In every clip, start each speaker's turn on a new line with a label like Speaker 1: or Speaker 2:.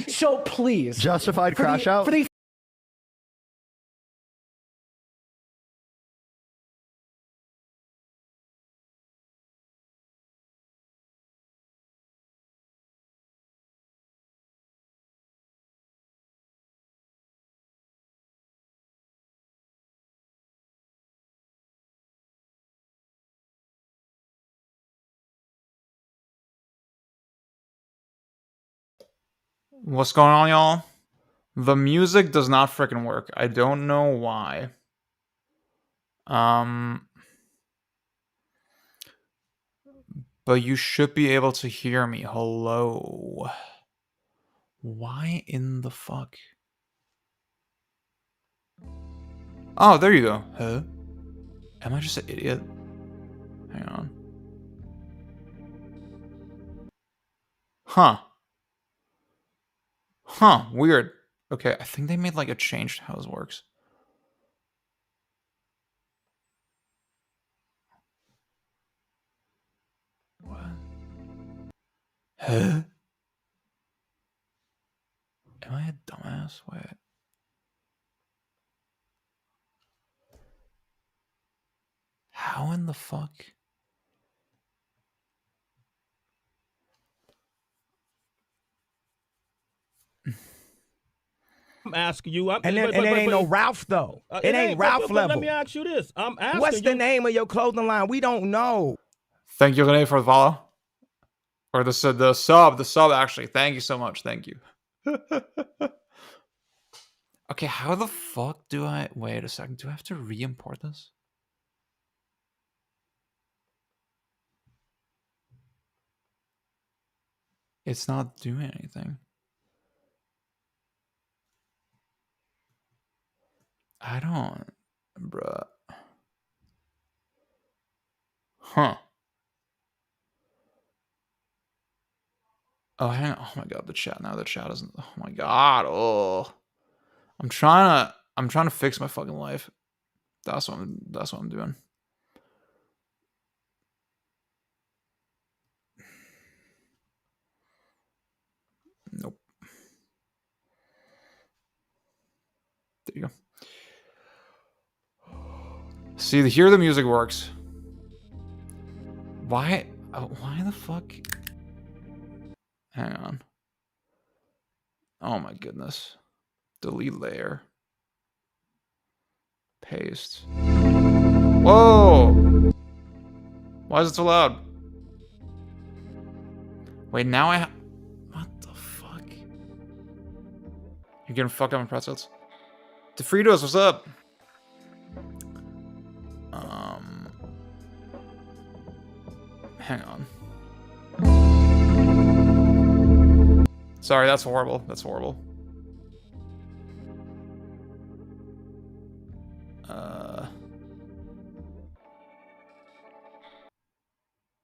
Speaker 1: So please,
Speaker 2: Justified crash out.
Speaker 1: For the
Speaker 3: What's going on, y'all? The music does not freaking work. I don't know why. But you should be able to hear me. Hello. Why in the fuck? Oh, there you go. Huh? Am I just an idiot? Hang on. Huh. Huh, weird. Okay, I think they made like a change to how this works. What? Huh? Am I a dumbass? Wait. How in the fuck?
Speaker 4: I'm asking you.
Speaker 5: And it ain't no Ralph, though. It ain't Ralph level.
Speaker 4: Let me ask you this. I'm asking
Speaker 5: What's the name of your clothing line? We don't know.
Speaker 3: Thank you, Renee, for the follow. Or the sub, actually. Thank you so much. Thank you. Okay, how the fuck do I... Wait a second. Do I have to re-import this? It's not doing anything. I don't... Bruh. Huh. Oh, hang on. Oh my god, the chat now. The chat isn't... Oh my god. Oh. I'm trying to fix my fucking life. That's what I'm doing. Nope. There you go. See, here the music works. Why the fuck? Hang on. Oh my goodness. Delete layer. Paste. Whoa! Why is it so loud? Wait, now what the fuck? You're getting fucked up in pretzels. DeFritos, what's up? Hang on. Sorry, that's horrible. That's horrible.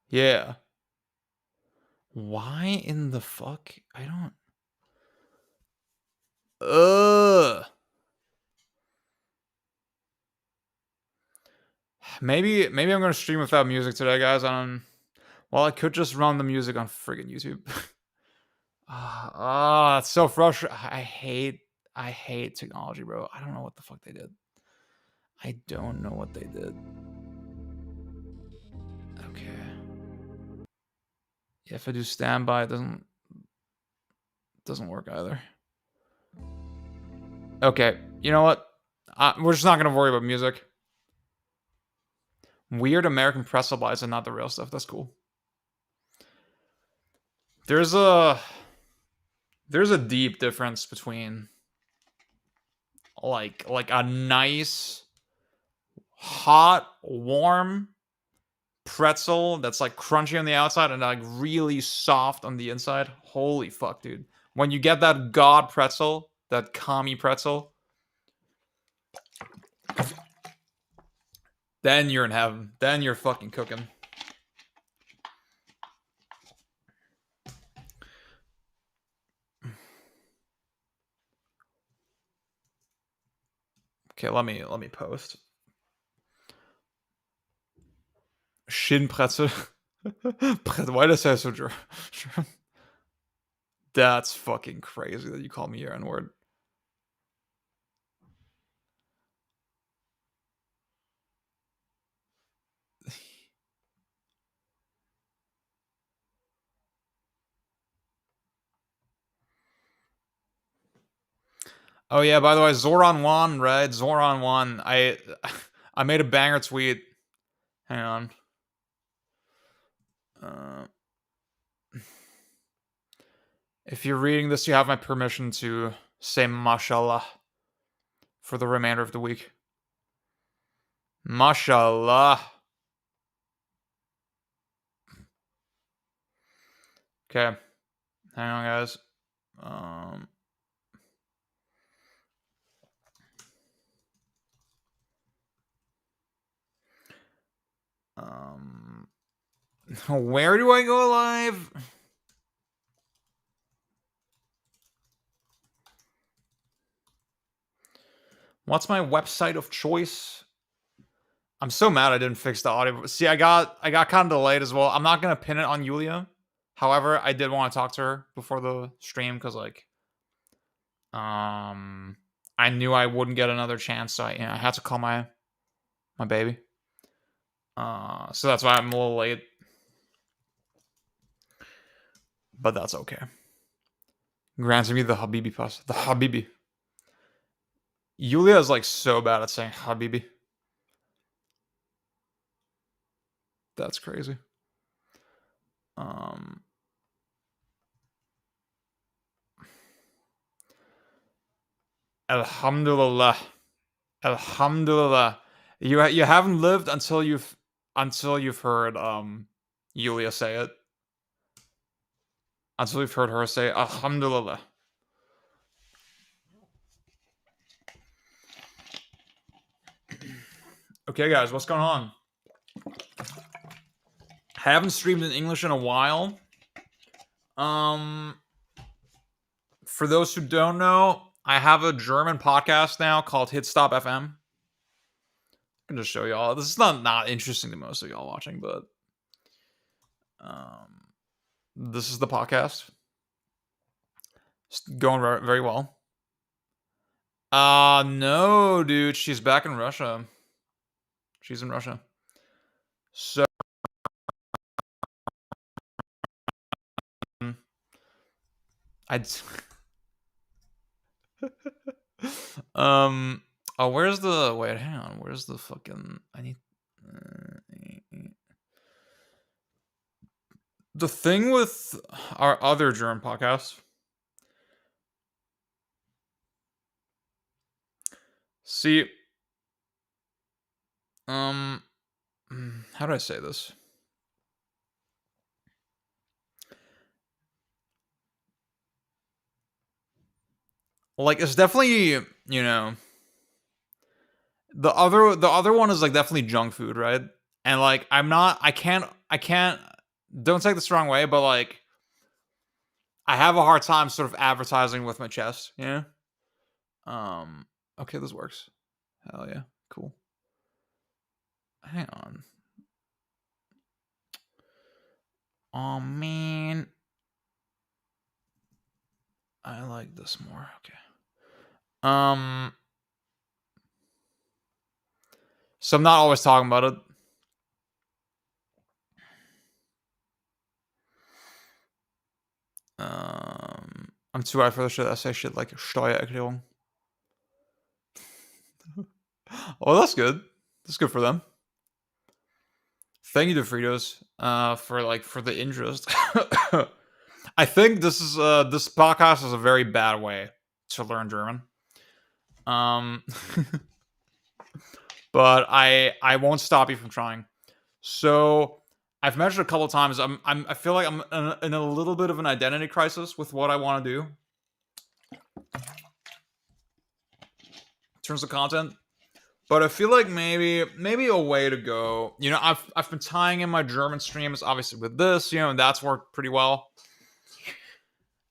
Speaker 3: Yeah. Why in the fuck? I don't... Maybe I'm gonna stream without music today, guys. Well, I could just run the music on friggin' YouTube. It's so frustrating. I hate technology, bro. I don't know what the fuck they did. I don't know what they did. Okay. Yeah, if I do standby, it doesn't work either. Okay, you know what? We're just not gonna worry about music. Weird American pretzel bites and not the real stuff. That's cool. There's a deep difference between like a nice hot warm pretzel that's like crunchy on the outside and like really soft on the inside. Holy fuck, dude. When you get that god pretzel, that kami pretzel, then you're in heaven. Then you're fucking cooking. Okay, let me post. Shin pretzel. Why does that so true? That's fucking crazy that you call me your N-word. Oh yeah, by the way, Zoran won, right? Zoran won. I made a banger tweet. Hang on. If you're reading this, you have my permission to say mashallah for the remainder of the week. Mashallah. Okay. Hang on, guys. Where do I go live? What's my website of choice? I'm so mad I didn't fix the audio. See, I got kind of delayed as well. I'm not gonna pin it on Yulia. However, I did want to talk to her before the stream because like, I knew I wouldn't get another chance, so I had to call my baby. So that's why I'm a little late, but that's okay. Granted me the Habibi pass. The Habibi. Yulia is like so bad at saying Habibi. That's crazy. Alhamdulillah. Alhamdulillah. You haven't lived until you've heard Yulia say it. Until you've heard her say Alhamdulillah. Okay, guys, what's going on? I haven't streamed in English in a while. For those who don't know, I have a German podcast now called Hit Stop FM. I can just show y'all. This is not interesting to most of y'all watching, but this is the podcast. It's going very, very well. No, dude. She's back in Russia. She's in Russia. So oh, where's the wait, hang on. Where's the fucking I need the thing with our other German podcast. See, how do I say this? Like, it's definitely, you know, the other one is like definitely junk food, right? And like, I can't, don't take this the wrong way, but like, I have a hard time sort of advertising with my chest, you know? Okay, this works. Hell yeah, cool. Hang on. Oh man, I like this more. Okay. So I'm not always talking about it. I'm too high for the shit. I say shit like Steuererklärung. Oh, that's good. That's good for them. Thank you to Fritos for the interest. I think this podcast is a very bad way to learn German. But I won't stop you from trying. So I've mentioned a couple of times. I feel like I'm in a little bit of an identity crisis with what I want to do in terms of content. But I feel like maybe a way to go. You know, I've been tying in my German streams obviously with this, you know, and that's worked pretty well.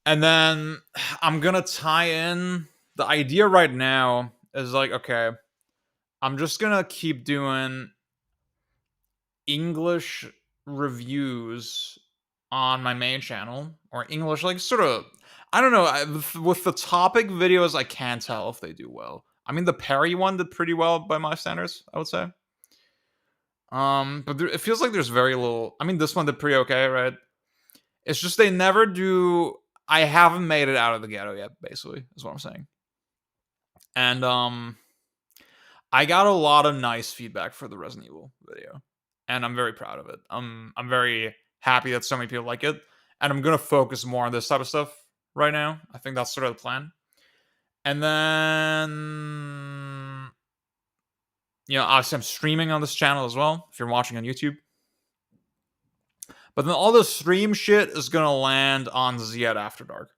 Speaker 3: And then I'm gonna tie in the idea right now is like, okay, I'm just gonna keep doing English reviews on my main channel or English, like sort of. I don't know. With the topic videos, I can't tell if they do well. I mean, the Perry one did pretty well by my standards, I would say. But it feels like there's very little. I mean, this one did pretty okay, right? It's just they never do. I haven't made it out of the ghetto yet. Basically, is what I'm saying. And I got a lot of nice feedback for the Resident Evil video, and I'm very proud of it. I'm very happy that so many people like it, and I'm gonna focus more on this type of stuff right now. I think that's sort of the plan. And then, obviously I'm streaming on this channel as well, if you're watching on YouTube. But then all the stream shit is gonna land on Ziad After Dark.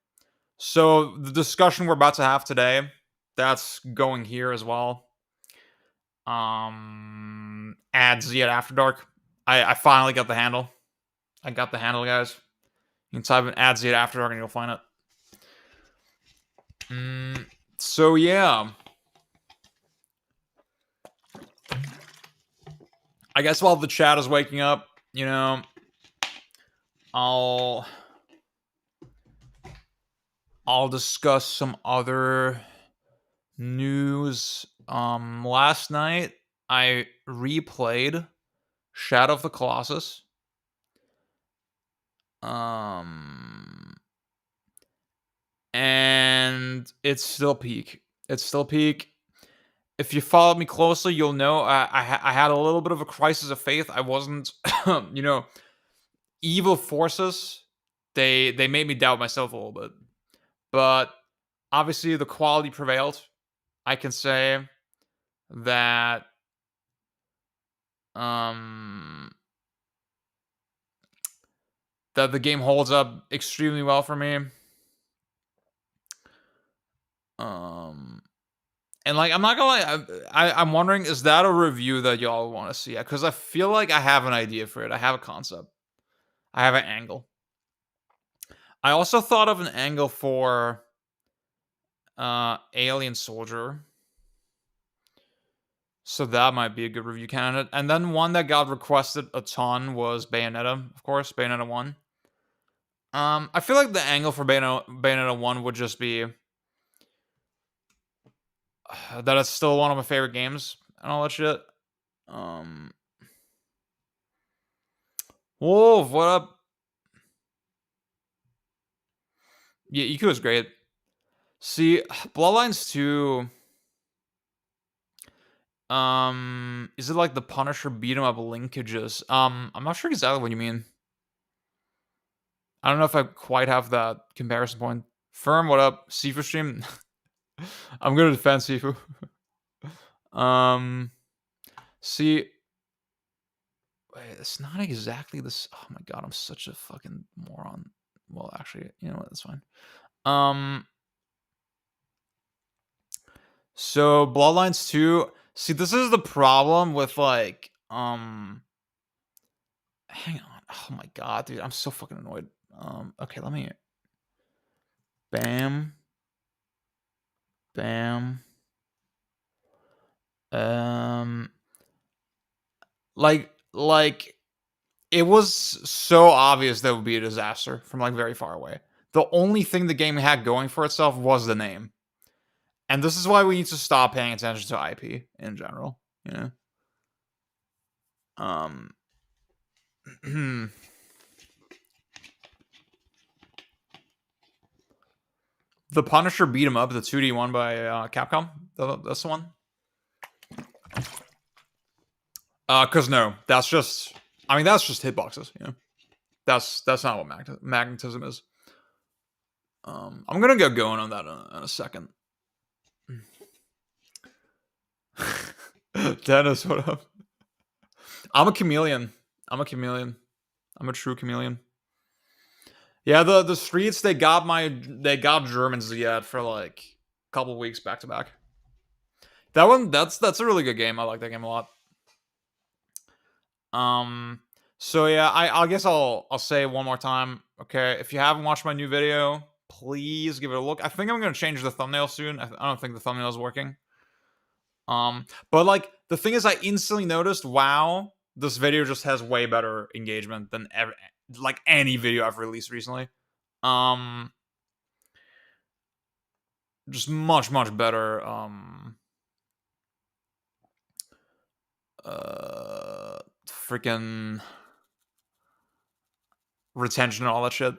Speaker 3: So the discussion we're about to have today, that's going here as well. Add Ziad After Dark. I finally got the handle. I got the handle, guys. You can type in add Ziad After Dark and you'll find it. So yeah. I guess while the chat is waking up, I'll discuss some other news. Last night I replayed Shadow of the Colossus. And it's still peak. It's still peak. If you followed me closely, you'll know I had a little bit of a crisis of faith. I wasn't, evil forces. They made me doubt myself a little bit, but obviously the quality prevailed. I can say that that the game holds up extremely well for me. And like, I'm not gonna lie, I'm wondering, is that a review that y'all want to see? Because I feel like I have an idea for it. I have a concept. I have an angle. I also thought of an angle for Alien Soldier. So that might be a good review candidate. And then one that got requested a ton was Bayonetta, of course, Bayonetta 1. I feel like the angle for Bayonetta 1 would just be that it's still one of my favorite games and all that shit. Wolf, what up? Yeah, Iku is great. See, Bloodlines 2. Is it like the Punisher beat 'em up linkages? I'm not sure exactly what you mean. I don't know if I quite have that comparison point. Firm, what up? Sifu stream. I'm gonna defend Sifu. See, wait, it's not exactly this. Oh my god, I'm such a fucking moron. Well, actually, you know what? That's fine. So Bloodlines 2. See, this is the problem with like, hang on. Oh my god, dude, I'm so fucking annoyed. Okay, let me. Bam. Bam. Like it was so obvious that it would be a disaster from like very far away. The only thing the game had going for itself was the name. And this is why we need to stop paying attention to IP in general, The Punisher beat 'em up, the 2D one by Capcom. That's the one. Cause no, that's just hitboxes, That's not what magnetism is. I'm gonna get going on that in a second. Dennis, what up? I'm a chameleon. I'm a true chameleon. Yeah, the streets, they got Germans yet for like a couple weeks back to back. That one, that's a really good game. I like that game a lot. So yeah, I guess I'll say one more time. Okay, if you haven't watched my new video, please give it a look. I think I'm gonna change the thumbnail soon. I don't think the thumbnail is working. But like the thing is, I instantly noticed, wow, this video just has way better engagement than any video I've released recently. just much better freaking retention and all that shit.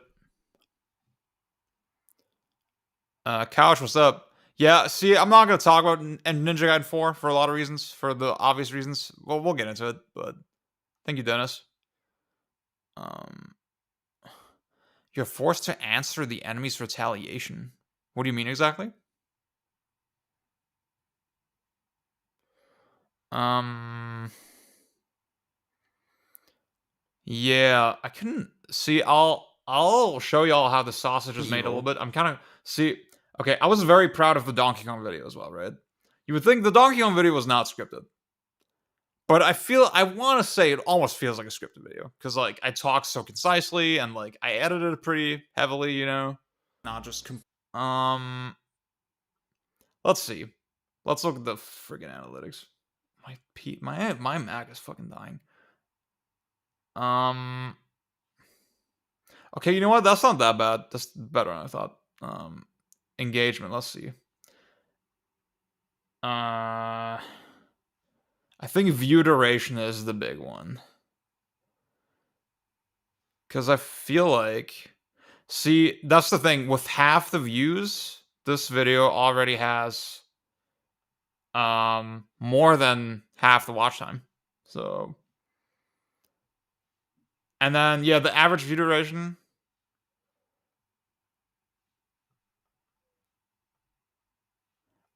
Speaker 3: Couch, what's up? Yeah, see, I'm not gonna talk about Ninja Gaiden 4 for a lot of reasons, for the obvious reasons. Well, we'll get into it, but thank you, Dennis. You're forced to answer the enemy's retaliation. What do you mean exactly? Yeah, I couldn't see. I'll show y'all how the sausage is made a little bit. I'm kind of see. Okay, I was very proud of the Donkey Kong video as well, right? You would think the Donkey Kong video was not scripted, but I want to say it almost feels like a scripted video because like I talk so concisely and like I edited it pretty heavily, you know, not just Let's see. Let's look at the friggin' analytics. My Mac is fucking dying. Okay, you know what? That's not that bad. That's better than I thought. Engagement. Let's see. I think view duration is the big one. Because I feel like... See, that's the thing. With half the views, this video already has more than half the watch time. So... And then, yeah, the average view duration...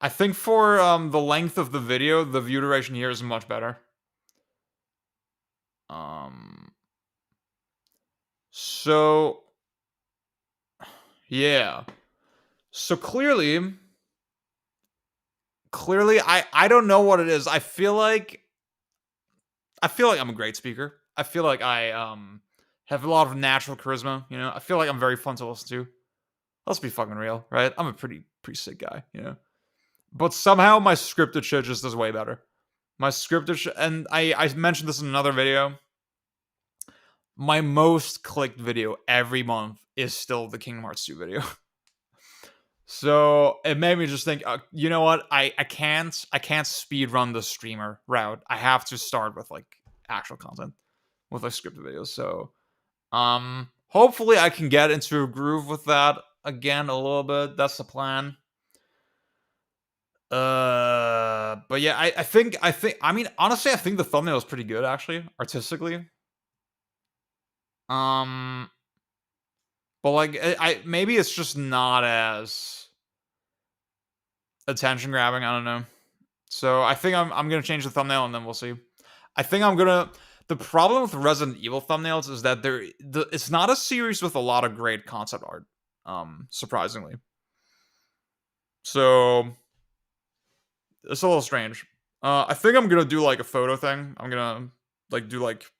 Speaker 3: I think for the length of the video, the view duration here is much better. So yeah. So clearly I don't know what it is. I feel like I'm a great speaker. I feel like I have a lot of natural charisma, you know. I feel like I'm very fun to listen to. Let's be fucking real, right? I'm a pretty sick guy, you know. But somehow my scripted shit just does way better. My scripted shit, and I mentioned this in another video. My most clicked video every month is still the Kingdom Hearts 2 video. So it made me just think, you know what? I can't speed run the streamer route. I have to start with like actual content, with like scripted videos. So hopefully I can get into a groove with that again a little bit. That's the plan. But yeah, I mean, honestly, I think the thumbnail is pretty good actually, artistically. But like, maybe it's just not as attention grabbing. I don't know. So I think I'm gonna change the thumbnail and then we'll see. I think I'm gonna. The problem with Resident Evil thumbnails is that it's not a series with a lot of great concept art. Surprisingly. So it's a little strange. I think I'm gonna do like a photo thing. I'm gonna like do like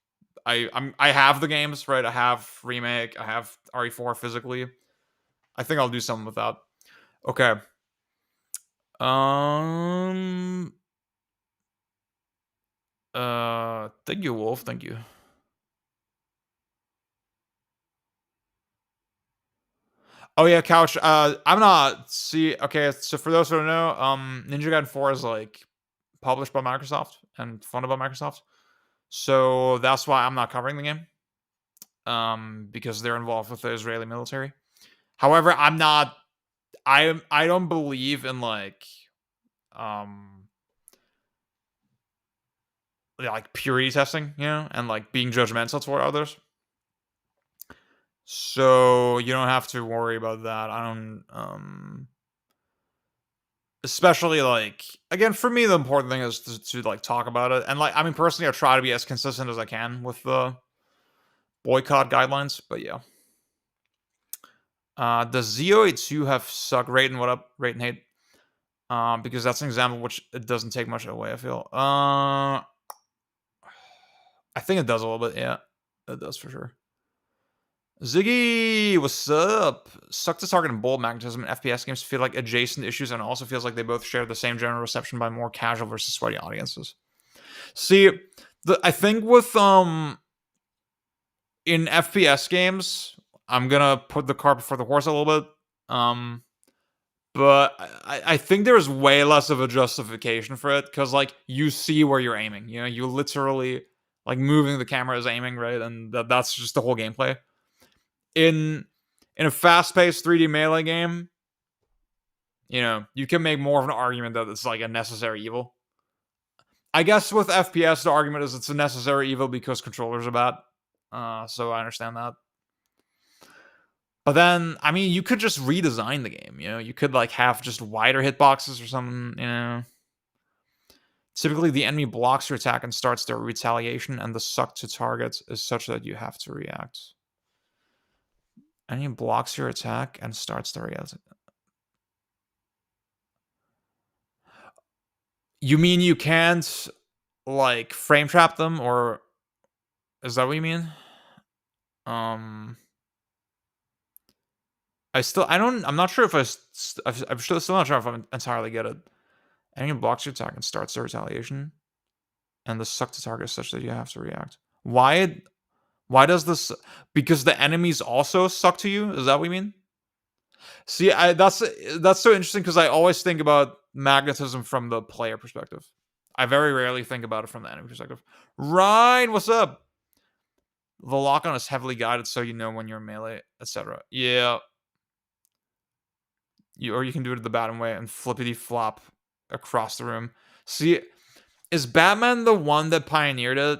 Speaker 3: I have the games, right? I have Remake, I have RE4 physically. I think I'll do something with that. Okay. Thank you, Wolf. Thank you. Oh yeah, Couch. I'm not okay, so for those who don't know, Ninja Gaiden 4 is like published by Microsoft and funded by Microsoft. So that's why I'm not covering the game. Because they're involved with the Israeli military. However, I don't believe in like purity testing, you know, and like being judgmental toward others. So you don't have to worry about that. I don't especially like, again, for me the important thing is to like talk about it. And like, I mean, personally I try to be as consistent as I can with the boycott guidelines, but yeah. Does ZOA2 have suck rate and what up rate and hate? Because that's an example which it doesn't take much away, I feel. I think it does a little bit, yeah. It does for sure. Ziggy, what's up? Suck to Target and Bold Magnetism and FPS games feel like adjacent issues, and it also feels like they both share the same general reception by more casual versus sweaty audiences. See, I think with in FPS games, I'm gonna put the cart before the horse a little bit. But I think there's way less of a justification for it because like you see where you're aiming. You know, you literally like moving the camera is aiming, right? And that's just the whole gameplay. In a fast-paced 3D melee game, you know, you can make more of an argument that it's like a necessary evil. I guess with FPS, the argument is it's a necessary evil because controllers are bad. So I understand that. But then, I mean, you could just redesign the game, you know? You could, like, have just wider hitboxes or something, you know? Typically, the enemy blocks your attack and starts their retaliation, and the suck to target is such that you have to react. Enemy blocks your attack and starts their reaction. You mean you can't, like, frame trap them, or is that what you mean? I'm not sure if I'm still not sure if I entirely get it. Enemy blocks your attack and starts their retaliation, and the suck to target is such that you have to react. Why does this? Because the enemies also suck to you? Is that what you mean? See, that's so interesting because I always think about magnetism from the player perspective. I very rarely think about it from the enemy perspective. Right, what's up? The lock-on is heavily guided so you know when you're melee, etc. Yeah. Or you can do it the Batman way and flippity flop across the room. See, is Batman the one that pioneered it?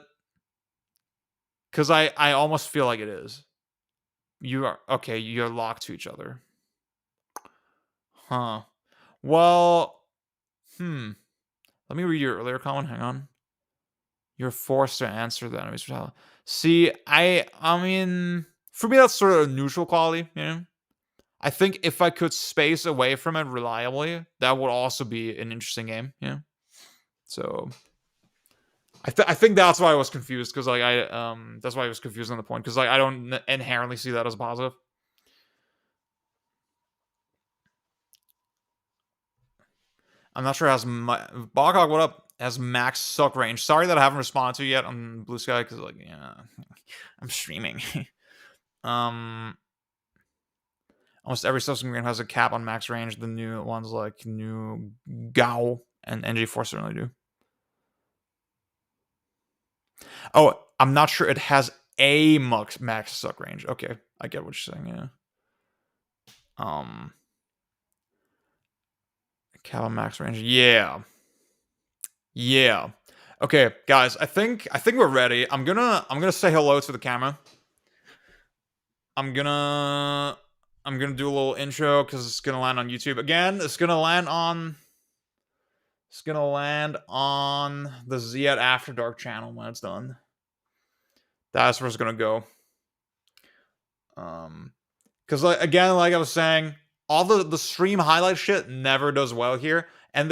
Speaker 3: Because I almost feel like it is. You are okay. You're locked to each other. Huh. Well, let me read your earlier comment. Hang on. You're forced to answer the enemy's brutality. See, I mean, for me, that's sort of a neutral quality, you know? I think if I could space away from it reliably, that would also be an interesting game, you know? So, I think that's why I was confused, because, like, that's why I was confused on the point, because, like, I don't inherently see that as positive. I'm not sure it has Boghog, what up? Has max suck range. Sorry that I haven't responded to you yet on Blue Sky because, like, yeah, I'm streaming. Almost every subsystem game has a cap on max range. The new ones like New Gao and NG4 certainly do. Oh, I'm not sure it has a max suck range. Okay, I get what you're saying. Yeah. Cap on max range. Yeah. Yeah. Okay, guys, I think we're ready. I'm gonna say hello to the camera. I'm gonna do a little intro because it's gonna land on YouTube again. It's gonna land on the Ziad After Dark channel when it's done. That's where it's gonna go. Because like I was saying, all the stream highlight shit never does well here, and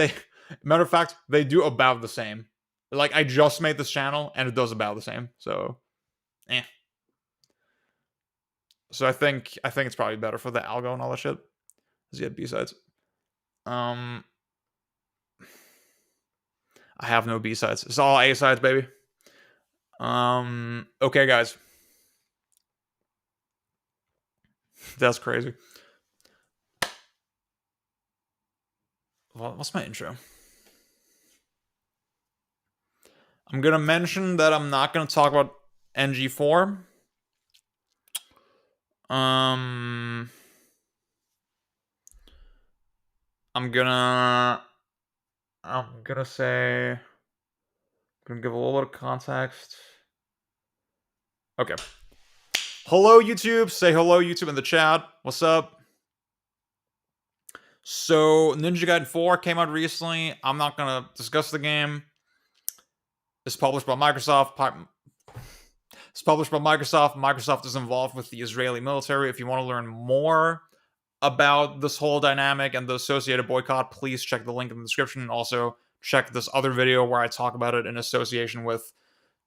Speaker 3: matter of fact, they do about the same. Like, I just made this channel and it does about the same. So, So I think it's probably better for the algo and all that shit. Does he have B-sides? I have no B-sides. It's all A-sides, baby. Okay, guys. That's crazy. Well, what's my intro? I'm gonna mention that I'm not gonna talk about NG4. I'm gonna say, I'm gonna give a little bit of context. Okay. Hello, YouTube. Say hello, YouTube, in the chat. What's up? So, Ninja Gaiden 4 came out recently. I'm not gonna discuss the game. It's published by Microsoft. Microsoft is involved with the Israeli military. If you want to learn more about this whole dynamic and the associated boycott, please check the link in the description, and also check this other video where I talk about it in association with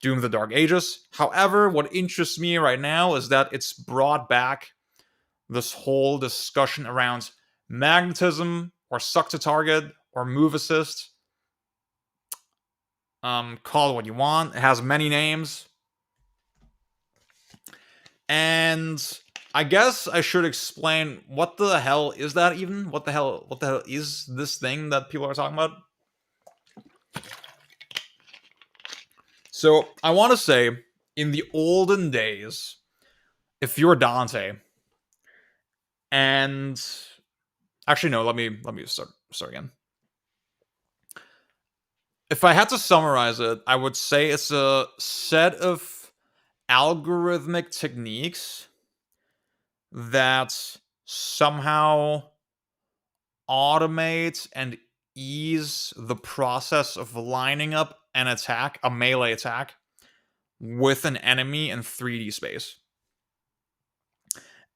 Speaker 3: Doom of the Dark Ages. However, what interests me right now is that it's brought back this whole discussion around magnetism, or suck to target, or move assist. Call it what you want. It has many names. And I guess I should explain what the hell is that even? What the hell is this thing that people are talking about? So I want to say, in the olden days, if you're Dante, and actually no, let me start again. If I had to summarize it, I would say it's a set of algorithmic techniques that somehow automate and ease the process of lining up an attack, a melee attack, with an enemy in 3D space.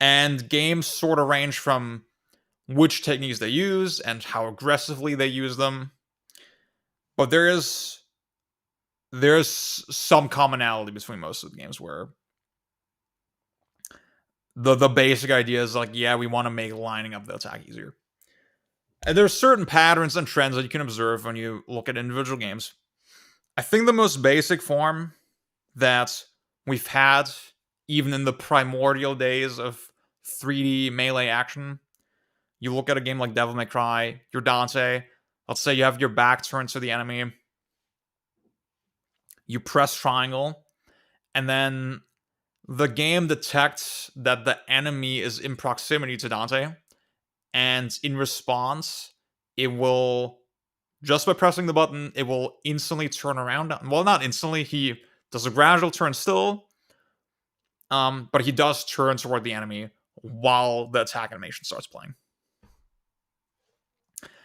Speaker 3: And games sort of range from which techniques they use and how aggressively they use them. But there's some commonality between most of the games where the basic idea is like, yeah, we want to make lining up the attack easier. And there's certain patterns and trends that you can observe when you look at individual games. I think the most basic form that we've had, even in the primordial days of 3D melee action, you look at a game like Devil May Cry, you're Dante, let's say you have your back turned to the enemy, you press triangle, and then the game detects that the enemy is in proximity to Dante, and in response, it will, just by pressing the button, it will instantly turn around. Well, not instantly, he does a gradual turn still, but he does turn toward the enemy while the attack animation starts playing.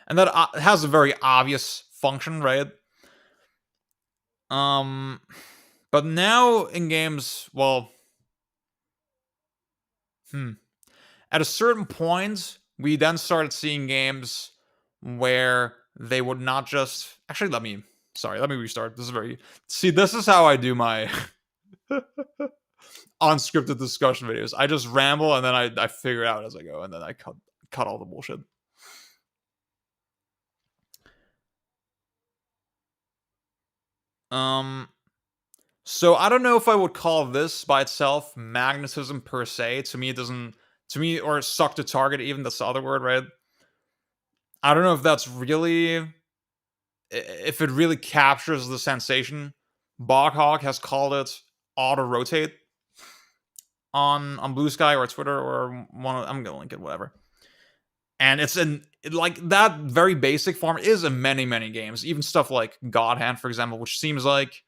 Speaker 3: And that has a very obvious function, right? But now in games, well, at a certain point, we then started seeing games where they would not just... Actually, let me restart. This is how I do my unscripted discussion videos. I just ramble and then I figure it out as I go, and then I cut all the bullshit. So I don't know if I would call this by itself magnetism per se. To me, it doesn't... To me, or suck to target, even, that's the other word, right? I don't know if that's really... If it really captures the sensation. Boghawk has called it auto-rotate on Blue Sky or Twitter or one of... I'm gonna link it, whatever. And it's like, that very basic form is in many, many games. Even stuff like God Hand, for example, which seems like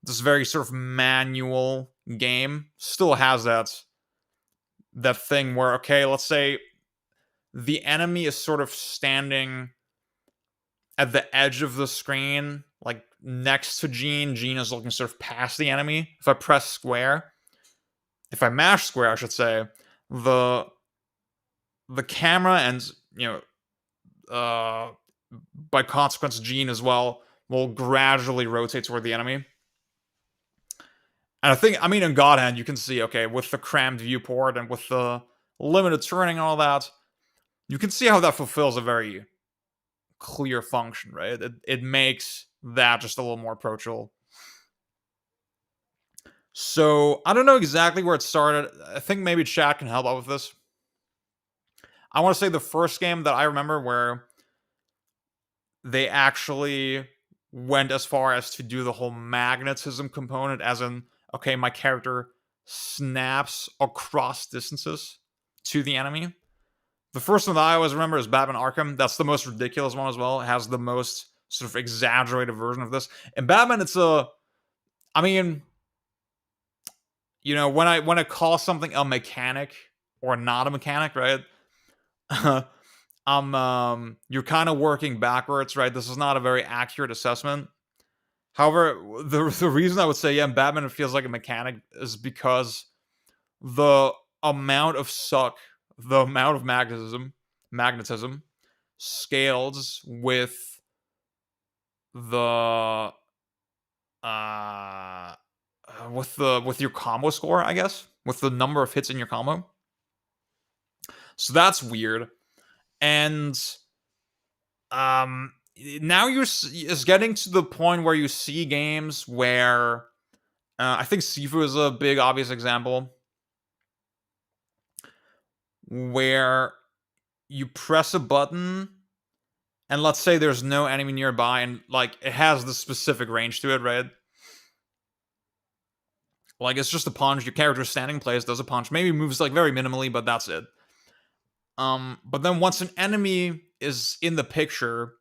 Speaker 3: this very sort of manual game, still has that thing where, okay, let's say the enemy is sort of standing at the edge of the screen, like next to Gene. Gene is looking sort of past the enemy. If I press square, if I mash square, I should say, the camera and, by consequence, Gene as well, will gradually rotate toward the enemy. And in God Hand, you can see, okay, with the crammed viewport and with the limited turning and all that, you can see how that fulfills a very clear function, right? It makes that just a little more approachable. So, I don't know exactly where it started. I think maybe chat can help out with this. I want to say the first game that I remember where they actually went as far as to do the whole magnetism component, as in, okay, my character snaps across distances to the enemy. The first one that I always remember is Batman Arkham. That's the most ridiculous one as well. It has the most sort of exaggerated version of this. In Batman, it's when I call something a mechanic or not a mechanic, right? You're kind of working backwards, right? This is not a very accurate assessment. However, the reason I would say, yeah, in Batman it feels like a mechanic is because the amount of magnetism scales with the with your combo score, I guess, with the number of hits in your combo. So that's weird. And now it's getting to the point where you see games where I think Sifu is a big obvious example, where you press a button, and let's say there's no enemy nearby, and like it has the specific range to it, right? Like it's just a punch. Your character standing in place, does a punch, maybe moves like very minimally, but that's it. But then once an enemy is in the picture,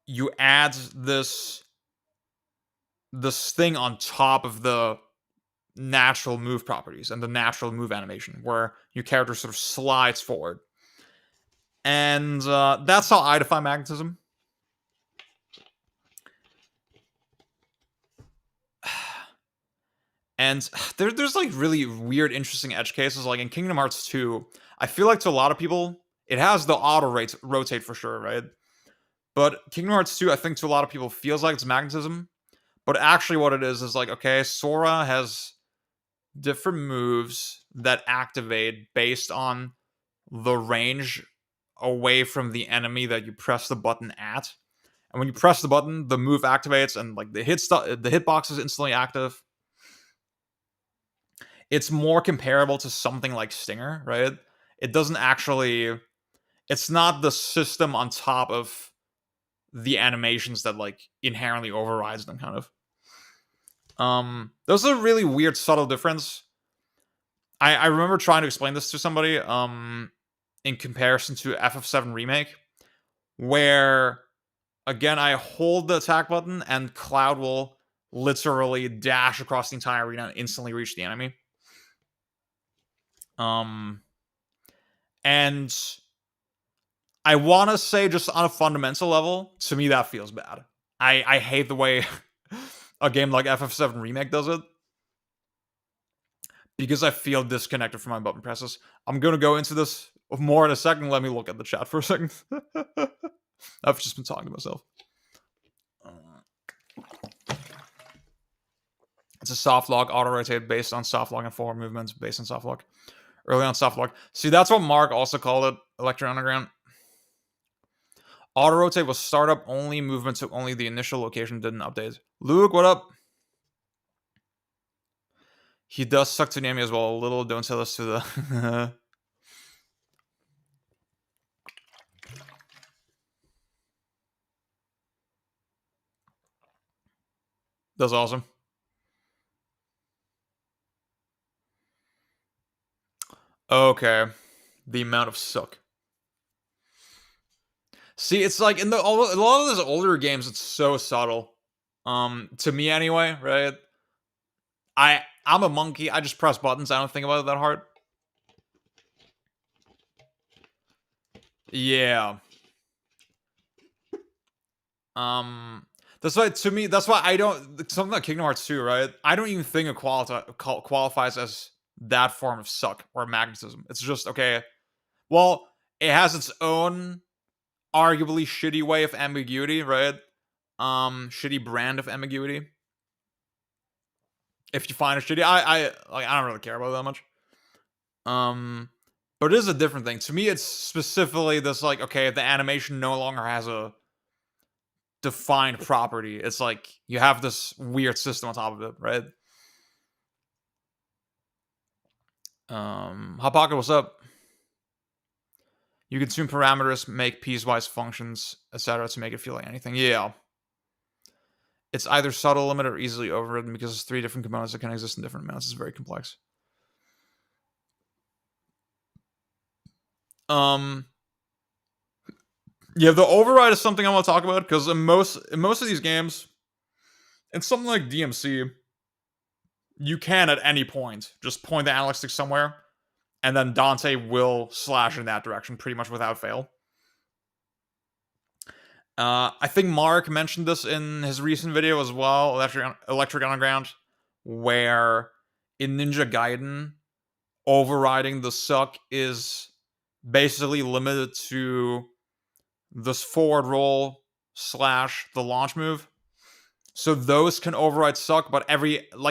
Speaker 3: you add this thing on top of the natural move properties and the natural move animation, where your character sort of slides forward. And that's how I define magnetism. And there's like really weird, interesting edge cases. Like in Kingdom Hearts 2, I feel like to a lot of people, it has the auto rotate for sure, right? But Kingdom Hearts 2, I think to a lot of people, feels like it's magnetism. But actually what it is like, okay, Sora has different moves that activate based on the range away from the enemy that you press the button at. And when you press the button, the move activates, and like the hitbox is instantly active. It's more comparable to something like Stinger, right? It doesn't actually... It's not the system on top of the animations that like inherently overrides them, kind of. There's a really weird, subtle difference. I remember trying to explain this to somebody in comparison to FF7 Remake, where, again, I hold the attack button and Cloud will literally dash across the entire arena and instantly reach the enemy. And I want to say, just on a fundamental level, to me that feels bad. I hate the way a game like FF7 Remake does it, because I feel disconnected from my button presses. I'm going to go into this more in a second. Let me look at the chat for a second. I've just been talking to myself. It's a soft lock, auto-rotate based on soft lock, and forward movements based on soft lock. Early on soft lock. See, that's what Mark also called it, Electro Underground. Auto-rotate was startup only, movement took only the initial location, didn't update. Luke, what up? He does suck to Nami as well a little. Don't tell us to the... That's awesome. Okay. The amount of suck. See, it's like in a lot of those older games, it's so subtle. To me anyway, right? I'm a monkey. I just press buttons. I don't think about it that hard. Yeah. That's why, to me, that's why I don't... Something like Kingdom Hearts 2, right? I don't even think it qualifies as that form of suck or magnetism. It's just, okay, well, it has its own arguably shitty way of ambiguity, right? Shitty brand of ambiguity. If you find it shitty, I don't really care about it that much. But it is a different thing. To me, it's specifically this, like, okay, the animation no longer has a defined property. It's like you have this weird system on top of it, right? Hot Pocket, what's up? You can tune parameters, make piecewise functions, etc. to make it feel like anything. Yeah. It's either subtle limit or easily overridden because it's 3 different components that can exist in different amounts. It's very complex. Yeah, the override is something I want to talk about, because in most of these games, in something like DMC, you can at any point just point the analog stick somewhere, and then Dante will slash in that direction pretty much without fail. I think Mark mentioned this in his recent video as well, Electric Underground, where in Ninja Gaiden, overriding the suck is basically limited to this forward roll / the launch move. So those can override suck, but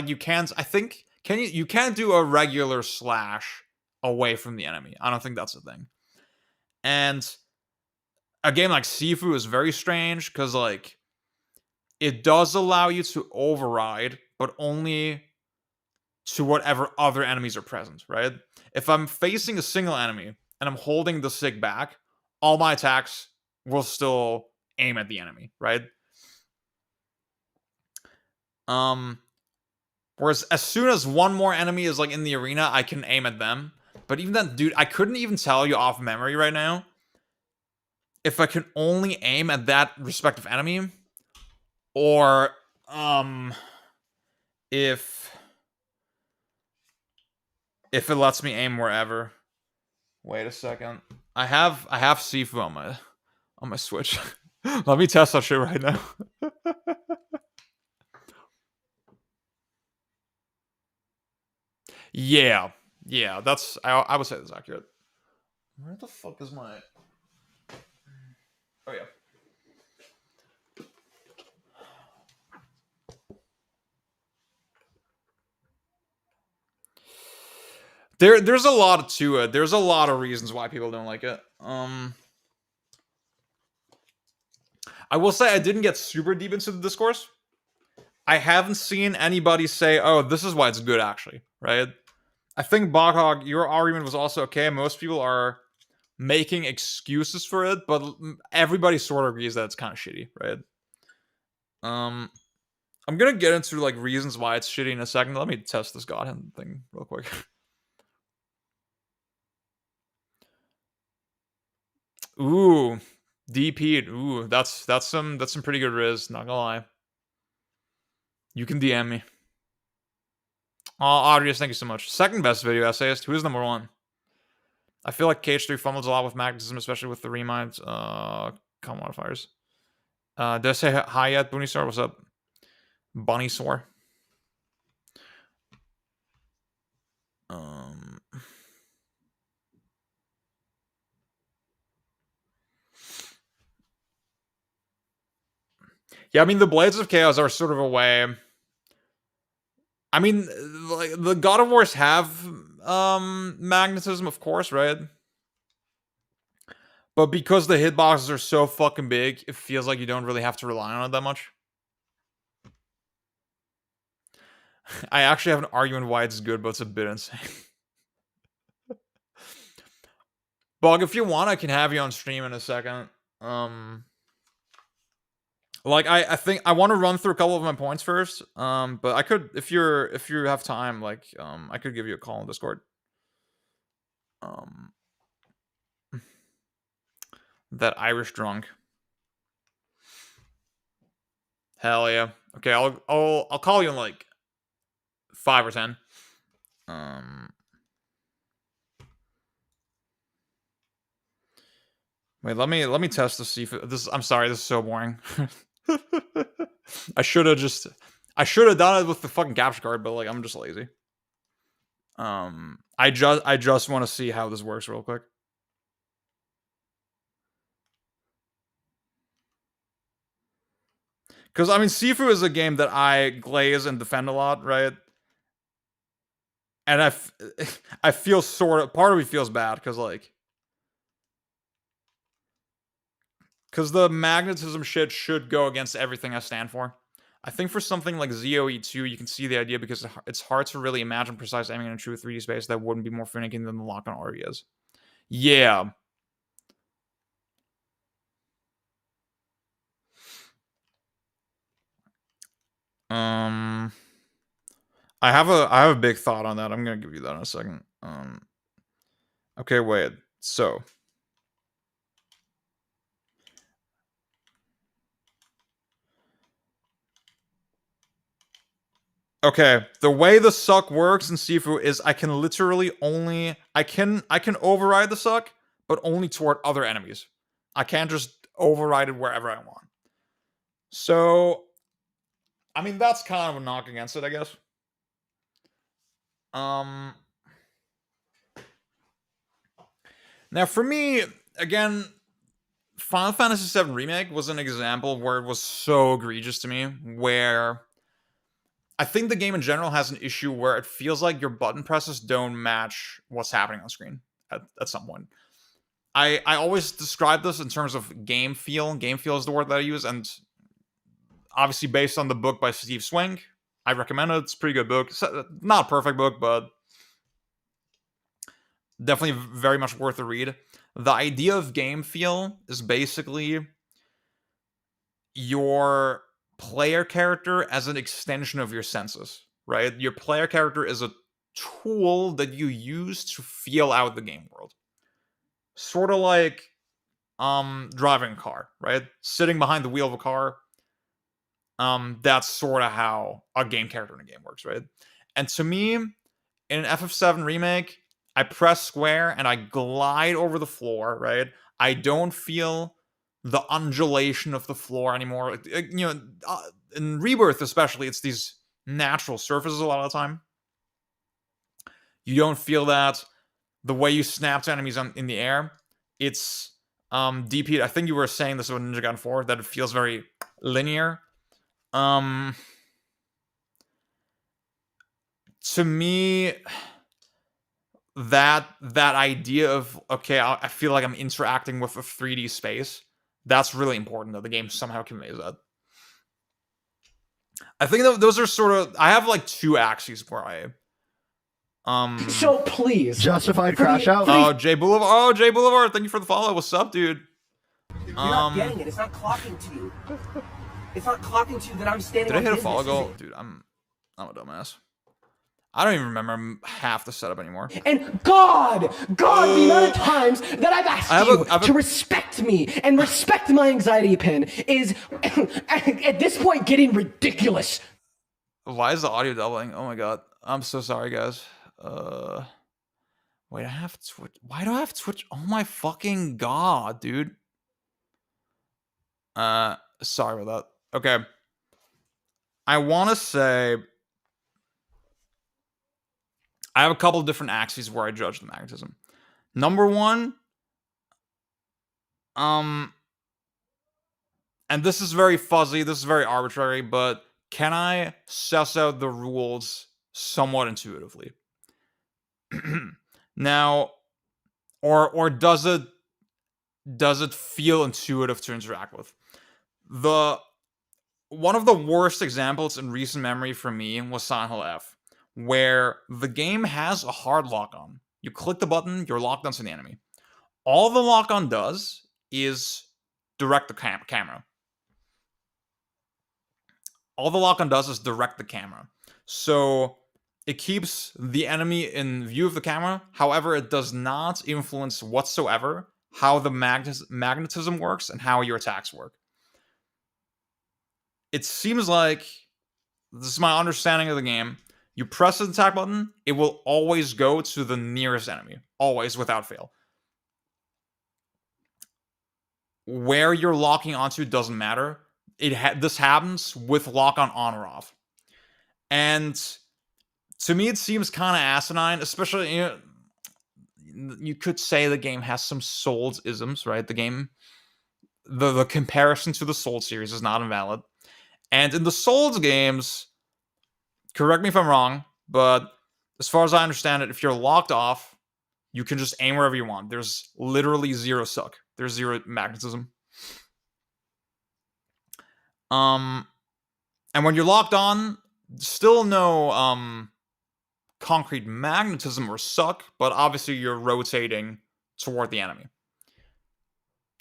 Speaker 3: you can't, I think, you can't do a regular slash away from the enemy. I don't think that's a thing. And a game like Sifu is very strange, because like it does allow you to override, but only to whatever other enemies are present, right? If I'm facing a single enemy and I'm holding the stick back, all my attacks will still aim at the enemy, right? Whereas as soon as one more enemy is like in the arena, I can aim at them. But even then, dude, I couldn't even tell you off memory right now if I can only aim at that respective enemy, or if it lets me aim wherever. Wait a second. I have Sifu on my Switch. Let me test that shit right now. Yeah, that's I would say that's accurate. Where the fuck is my? Oh yeah. There's a lot to it. There's a lot of reasons why people don't like it. I will say I didn't get super deep into the discourse. I haven't seen anybody say, "Oh, this is why it's good," actually, right? I think Boghog, your argument was also okay. Most people are making excuses for it, but everybody sort of agrees that it's kind of shitty, right? I'm gonna get into like reasons why it's shitty in a second. Let me test this Godhand thing real quick. Ooh, DP'd. Ooh, that's some pretty good riz, not gonna lie. You can DM me. Audius, thank you so much. Second best video essayist. Who is number one? I feel like KH3 fumbles a lot with Magnetism, especially with the reminds. Come modifiers. Did I say hi yet, Boonistar? What's up? Bunny Sore. Yeah, I mean, the Blades of Chaos are sort of a way. I mean, like the God of Wars have magnetism, of course, right? But because the hitboxes are so fucking big, it feels like you don't really have to rely on it that much. I actually have an argument why it's good, but it's a bit insane. Bog, if you want, I can have you on stream in a second. Like I think I want to run through a couple of my points first. But I could, if you have time, like I could give you a call on Discord. That Irish drunk. Hell yeah. Okay, I'll call you in like 5 or 10. Wait, let me test to see if this. I'm sorry, this is so boring. I should have done it with the fucking capture card, but like I'm just lazy. I just want to see how this works real quick. Because I mean, Sifu is a game that I glaze and defend a lot, right? And I feel sort of, part of me feels bad because like, because the magnetism shit should go against everything I stand for. I think for something like ZOE2, you can see the idea because it's hard to really imagine precise aiming in a true 3D space that wouldn't be more finicky than the lock-on already is. Yeah. I have a big thought on that. I'm gonna give you that in a second. Okay, wait. So. Okay, the way the suck works in Sifu is I can literally only I can override the suck, but only toward other enemies. I can't just override it wherever I want. So, I mean that's kind of a knock against it, I guess. Now for me, again, Final Fantasy VII Remake was an example where it was so egregious to me, where I think the game in general has an issue where it feels like your button presses don't match what's happening on screen at some point. I always describe this in terms of game feel. Game feel is the word that I use, and obviously based on the book by Steve Swing, I recommend it. It's a pretty good book. Not a perfect book, but definitely very much worth a read. The idea of game feel is basically your player character as an extension of your senses, right? Your player character is a tool that you use to feel out the game world. Sort of like driving a car, right? Sitting behind the wheel of a car. That's sort of how a game character in a game works, right? And to me, in an FF7 remake, I press square and I glide over the floor, right? I don't feel the undulation of the floor anymore. In Rebirth especially, it's these natural surfaces a lot of the time. You don't feel that. The way you snap to enemies in the air, it's DP. I think you were saying this with Ninja Gaiden 4, that it feels very linear. To me, that idea of, okay, I feel like I'm interacting with a 3D space, that's really important that the game somehow conveys that. I think that those are sort of, I have like two axes where I
Speaker 1: So please,
Speaker 2: Justified crash out.
Speaker 3: Oh, Jay Boulevard, thank you for the follow. What's up, dude?
Speaker 1: You're not getting it. It's not clocking to you. It's not clocking to you that I'm standing.
Speaker 3: Did I
Speaker 1: on
Speaker 3: hit a
Speaker 1: business,
Speaker 3: follow
Speaker 1: is
Speaker 3: goal?
Speaker 1: it?
Speaker 3: Dude, I'm a dumbass. I don't even remember half the setup anymore.
Speaker 1: And God, the amount of times that I've asked you to respect me and respect my anxiety pin is, at this point, getting ridiculous.
Speaker 3: Why is the audio doubling? Oh my god. I'm so sorry, guys. Wait, I have to switch. Why do I have to switch? Oh my fucking god, dude. Sorry about that. Okay. I want to say I have a couple of different axes where I judge the magnetism. Number one, and this is very fuzzy, this is very arbitrary, but can I suss out the rules somewhat intuitively? Now, or does it feel intuitive to interact with? One of the worst examples in recent memory for me was Silent Hill F, where the game has a hard lock-on. You click the button, you're locked onto the enemy. All the lock-on does is direct the camera. All the lock-on does is direct the camera. So it keeps the enemy in view of the camera. However, it does not influence whatsoever how the magnetism works and how your attacks work. It seems like, this is my understanding of the game, you press the attack button, it will always go to the nearest enemy. Always, without fail. Where you're locking onto doesn't matter. This happens with lock-on on or off. And to me, it seems kind of asinine, especially, you could say the game has some Souls-isms, right? The game, the comparison to the Souls series is not invalid. And in the Souls games, correct me if I'm wrong, but as far as I understand it, if you're locked off, you can just aim wherever you want. There's literally zero suck. There's zero magnetism. And when you're locked on, still no concrete magnetism or suck, but obviously you're rotating toward the enemy.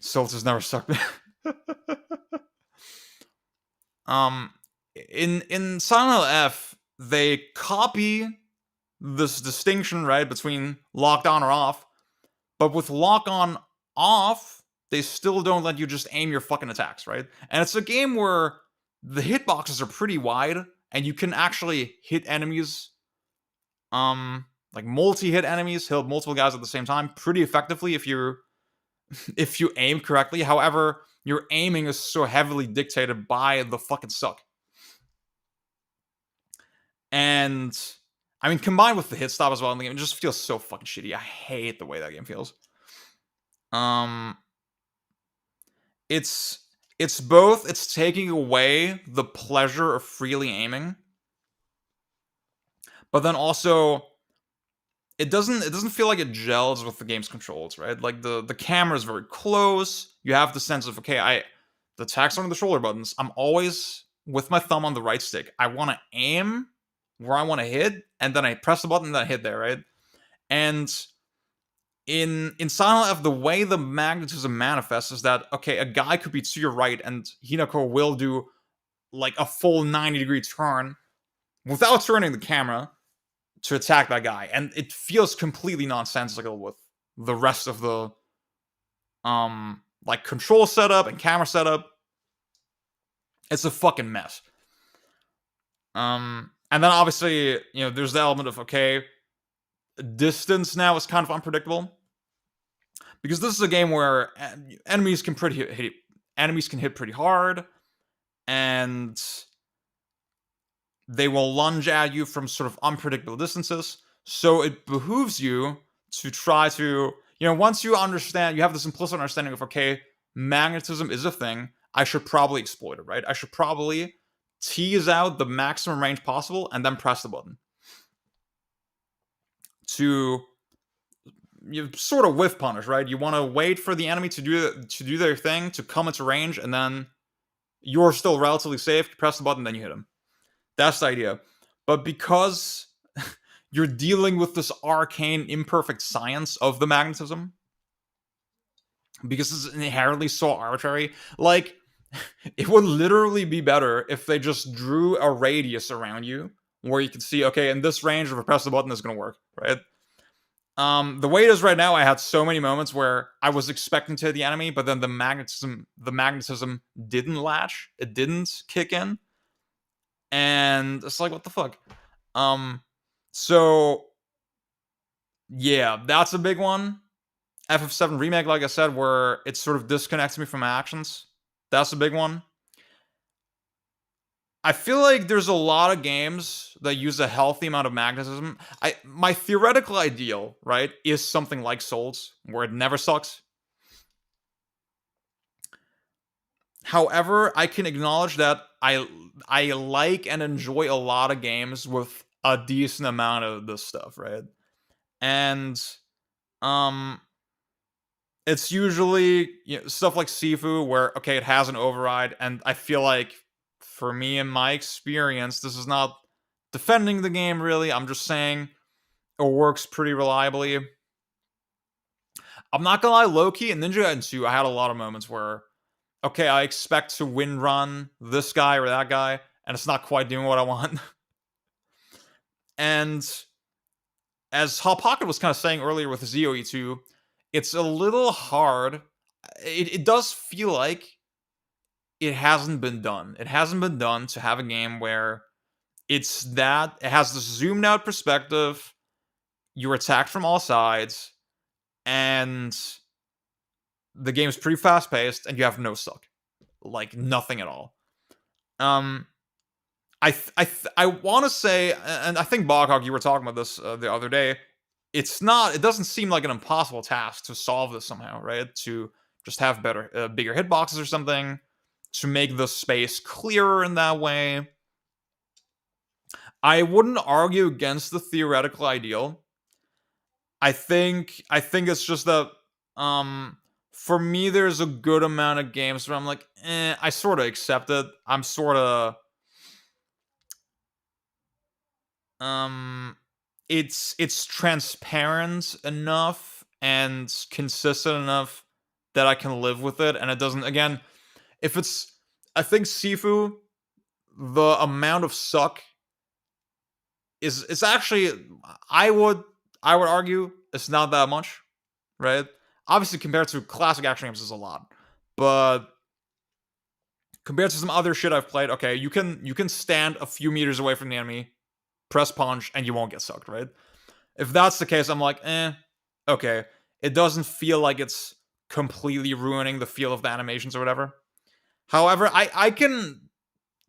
Speaker 3: Souls has never sucked. In Silent Hill F, they copy this distinction, right, between locked on or off, but with lock on off, they still don't let you just aim your fucking attacks, right? And it's a game where the hitboxes are pretty wide, and you can actually hit enemies, like multi-hit enemies, hit multiple guys at the same time, pretty effectively if you aim correctly. However, your aiming is so heavily dictated by the fucking suck. And I mean, combined with the hit stop as well in the game, it just feels so fucking shitty. I hate the way that game feels. It's both, it's taking away the pleasure of freely aiming, but then also it doesn't feel like it gels with the game's controls, right? Like the camera is very close. You have the sense of, okay, the attacks on the shoulder buttons. I'm always with my thumb on the right stick. I want to aim where I want to hit, and then I press the button and then I hit there, right? And in Silent F, the way the magnetism manifests is that, okay, a guy could be to your right, and Hinako will do like a full 90-degree turn without turning the camera to attack that guy. And it feels completely nonsensical with the rest of the like control setup and camera setup. It's a fucking mess. And then obviously, there's the element of, okay, distance now is kind of unpredictable. Because this is a game where enemies can hit pretty hard, and they will lunge at you from sort of unpredictable distances. So it behooves you to try to, once you understand, you have this implicit understanding of, okay, magnetism is a thing, I should probably exploit it, right? I should probably tease out the maximum range possible and then press the button to sort of whiff punish, right? You want to wait for the enemy to do their thing, to come into range, and then you're still relatively safe. You press the button, then you hit them. That's the idea. But because you're dealing with this arcane, imperfect science of the magnetism, because it's inherently so arbitrary, like, it would literally be better if they just drew a radius around you where you can see, okay, in this range, if I press the button, it's going to work, right? The way it is right now, I had so many moments where I was expecting to hit the enemy, but then the magnetism didn't latch. It didn't kick in. And it's like, what the fuck? So yeah, that's a big one. FF7 Remake, like I said, where it sort of disconnects me from actions. That's a big one. I feel like there's a lot of games that use a healthy amount of magnetism. My theoretical ideal, right, is something like Souls, where it never sucks. However, I can acknowledge that I like and enjoy a lot of games with a decent amount of this stuff, right? And it's usually stuff like Sifu, where, okay, it has an override, and I feel like, for me, in my experience, this is not defending the game, really. I'm just saying it works pretty reliably. I'm not gonna lie, low-key, in Ninja Gaiden 2, I had a lot of moments where, okay, I expect to wind run this guy or that guy, and it's not quite doing what I want. And as Hot Pocket was kind of saying earlier with ZOE 2, it's a little hard. It does feel like it hasn't been done. It hasn't been done to have a game where it has this zoomed out perspective, you're attacked from all sides, and the game is pretty fast paced, and you have no suck. Like, nothing at all. I want to say, and I think Boghog, you were talking about this the other day, it doesn't seem like an impossible task to solve this somehow, right? To just have bigger hitboxes or something, to make the space clearer in that way. I wouldn't argue against the theoretical ideal. I think it's just that, for me, there's a good amount of games where I'm like, I sort of accept it. I'm sort of, it's transparent enough and consistent enough that I can live with it, and it doesn't, again, I think Sifu, the amount of suck is actually, I would argue it's not that much, right? Obviously, compared to classic action games, it's a lot, but compared to some other shit I've played, okay, you can stand a few meters away from the enemy, press punch, and you won't get sucked, right? If that's the case, I'm like, okay. It doesn't feel like it's completely ruining the feel of the animations or whatever. However, I can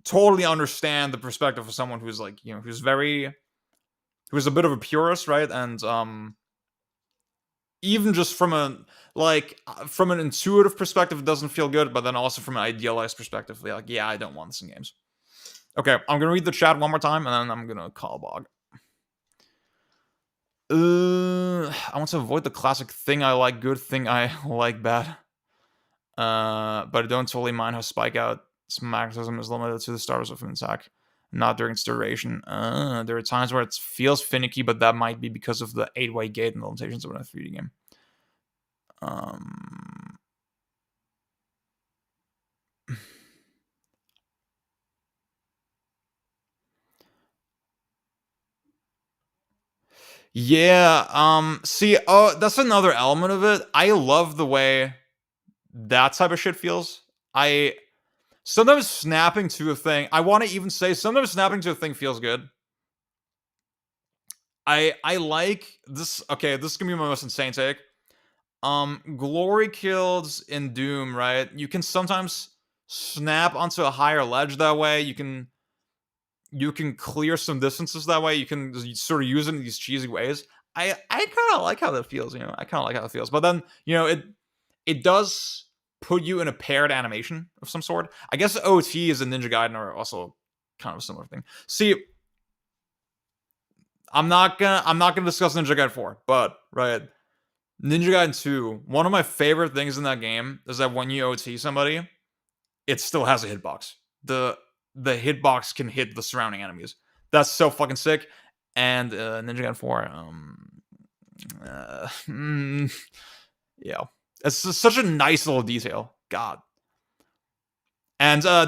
Speaker 3: totally understand the perspective of someone who's like, who's a bit of a purist, right? And even just from an intuitive perspective, it doesn't feel good, but then also from an idealized perspective, like, yeah, I don't want this in games. Okay, I'm gonna read the chat one more time, and then I'm gonna call Bog. I want to avoid the classic thing I like good, thing I like bad. But I don't totally mind how Spike Out magnetism is limited to the start of an attack, not during its duration. There are times where it feels finicky, but that might be because of the 8-way gate and the limitations of a 3D game. Yeah, see, that's another element of it. I love the way that type of shit feels. Sometimes snapping to a thing, I want to even say sometimes snapping to a thing feels good. I like this. Okay, this is gonna be my most insane take. Glory kills in Doom, right? You can sometimes snap onto a higher ledge that way. You can clear some distances that way. You can sort of use it in these cheesy ways. I kind of like how that feels, I kind of like how it feels. But then, it does put you in a paired animation of some sort. I guess OT is and Ninja Gaiden are also kind of a similar thing. See, I'm not gonna discuss Ninja Gaiden 4, but right, Ninja Gaiden 2, one of my favorite things in that game is that when you OT somebody, it still has a hitbox. The hitbox can hit the surrounding enemies. That's so fucking sick. And Ninja Gaiden 4, yeah, it's just such a nice little detail. God. And to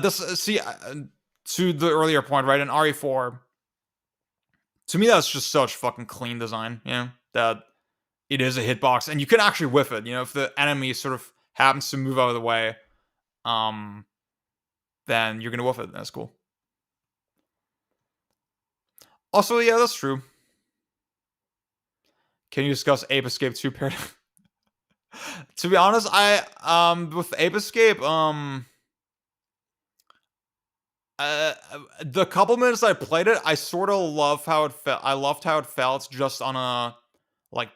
Speaker 3: the earlier point, right, in RE4, to me that's just such fucking clean design, that it is a hitbox, and you can actually whiff it. If the enemy sort of happens to move out of the way, then you're gonna whiff it. That's cool. Also, yeah, that's true. Can you discuss Ape Escape 2 paired? To be honest, with Ape Escape, the couple minutes I played it, I sort of love how it felt. I loved how it felt just on a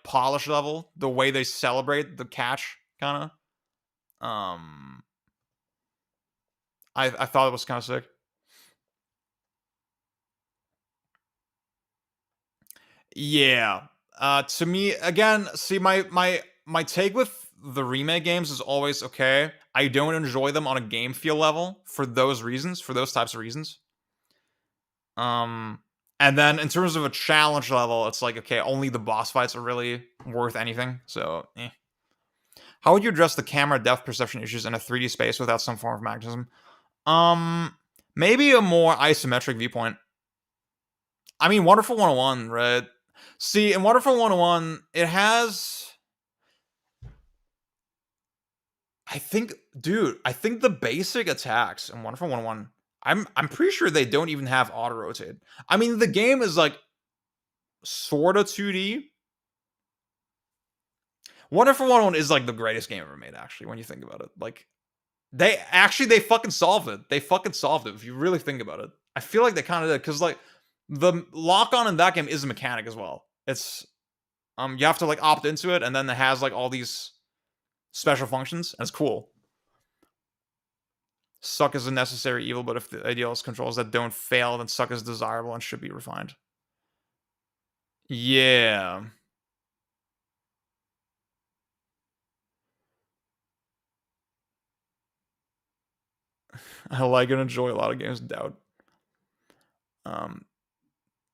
Speaker 3: polish level, the way they celebrate the catch, kind of. I thought it was kind of sick. Yeah. To me, again, see, my take with the remake games is always, okay, I don't enjoy them on a game feel level for those reasons, for those types of reasons. And then in terms of a challenge level, it's like, okay, only the boss fights are really worth anything. So, How would you address the camera depth perception issues in a 3D space without some form of magnetism? Maybe a more isometric viewpoint. I mean, Wonderful 101, right? See, in Wonderful 101, it has... I think the basic attacks in Wonderful 101, I'm pretty sure they don't even have auto rotate. I mean, the game is sort of 2D. Wonderful 101 is the greatest game ever made, actually, when you think about it. They fucking solved it. They fucking solved it if you really think about it. I feel like they kind of did, because the lock on in that game is a mechanic as well. It's you have to opt into it, and then it has all these special functions, and it's cool. Suck is a necessary evil, but if the ideal is controls that don't fail, then suck is desirable and should be refined. Yeah. I like and enjoy a lot of games, doubt.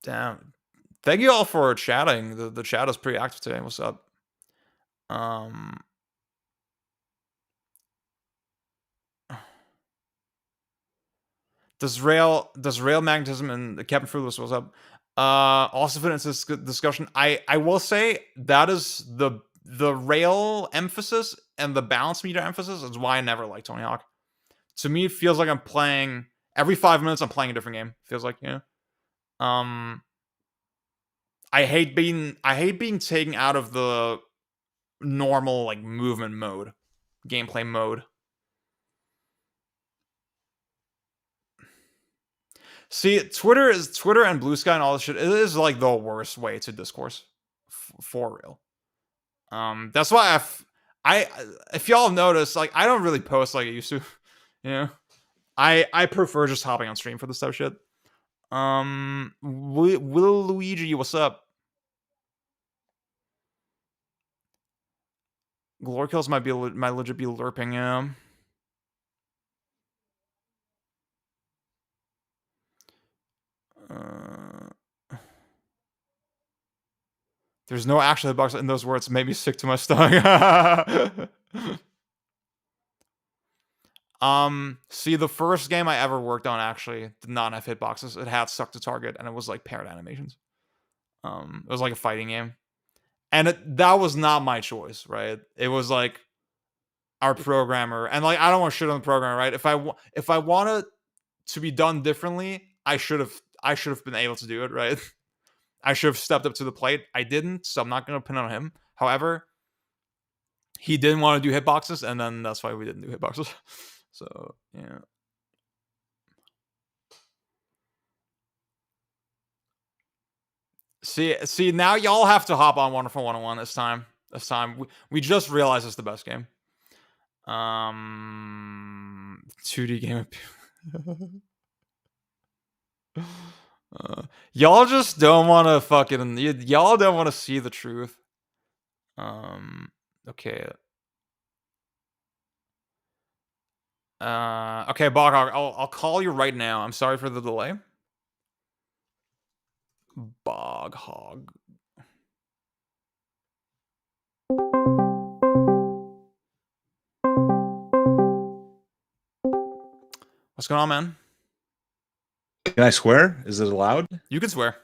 Speaker 3: Damn. Thank you all for chatting. The chat is pretty active today. What's up? Does rail magnetism and Captain Fruitless, what's up? Also fit into this discussion. I will say that is the rail emphasis and the balance meter emphasis is why I never liked Tony Hawk. To me, it feels like I'm playing every 5 minutes. I'm playing a different game. Feels like, I hate being taken out of the normal movement mode, gameplay mode. See, Twitter and Blue Sky and all this shit. It is the worst way to discourse, for real. That's why if y'all have noticed, I don't really post like I used to. I prefer just hopping on stream for this type of shit. Will Luigi, what's up? Glory kills might legit be lurping. There's no actual hitbox in those words. Made me sick to my stomach. See, the first game I ever worked on actually did not have hitboxes. It had suck to target, and it was like paired animations. It was like a fighting game, and that was not my choice, right? It was like our programmer, and like I don't want to shit on the programmer, right? If I wanted to be done differently, I should have been able to do it, right? I should have stepped up to the plate. I didn't, so I'm not going to pin on him. However, he didn't want to do hitboxes, and then that's why we didn't do hitboxes. So, yeah. See, now y'all have to hop on Wonderful 101 this time. We just realized it's the best game. 2D game. Y'all just don't want to fucking. Y'all don't want to see the truth. Okay. Okay, Boghog, I'll call you right now. I'm sorry for the delay. Boghog. What's going on, man?
Speaker 2: Can I swear? Is it allowed?
Speaker 3: You can swear.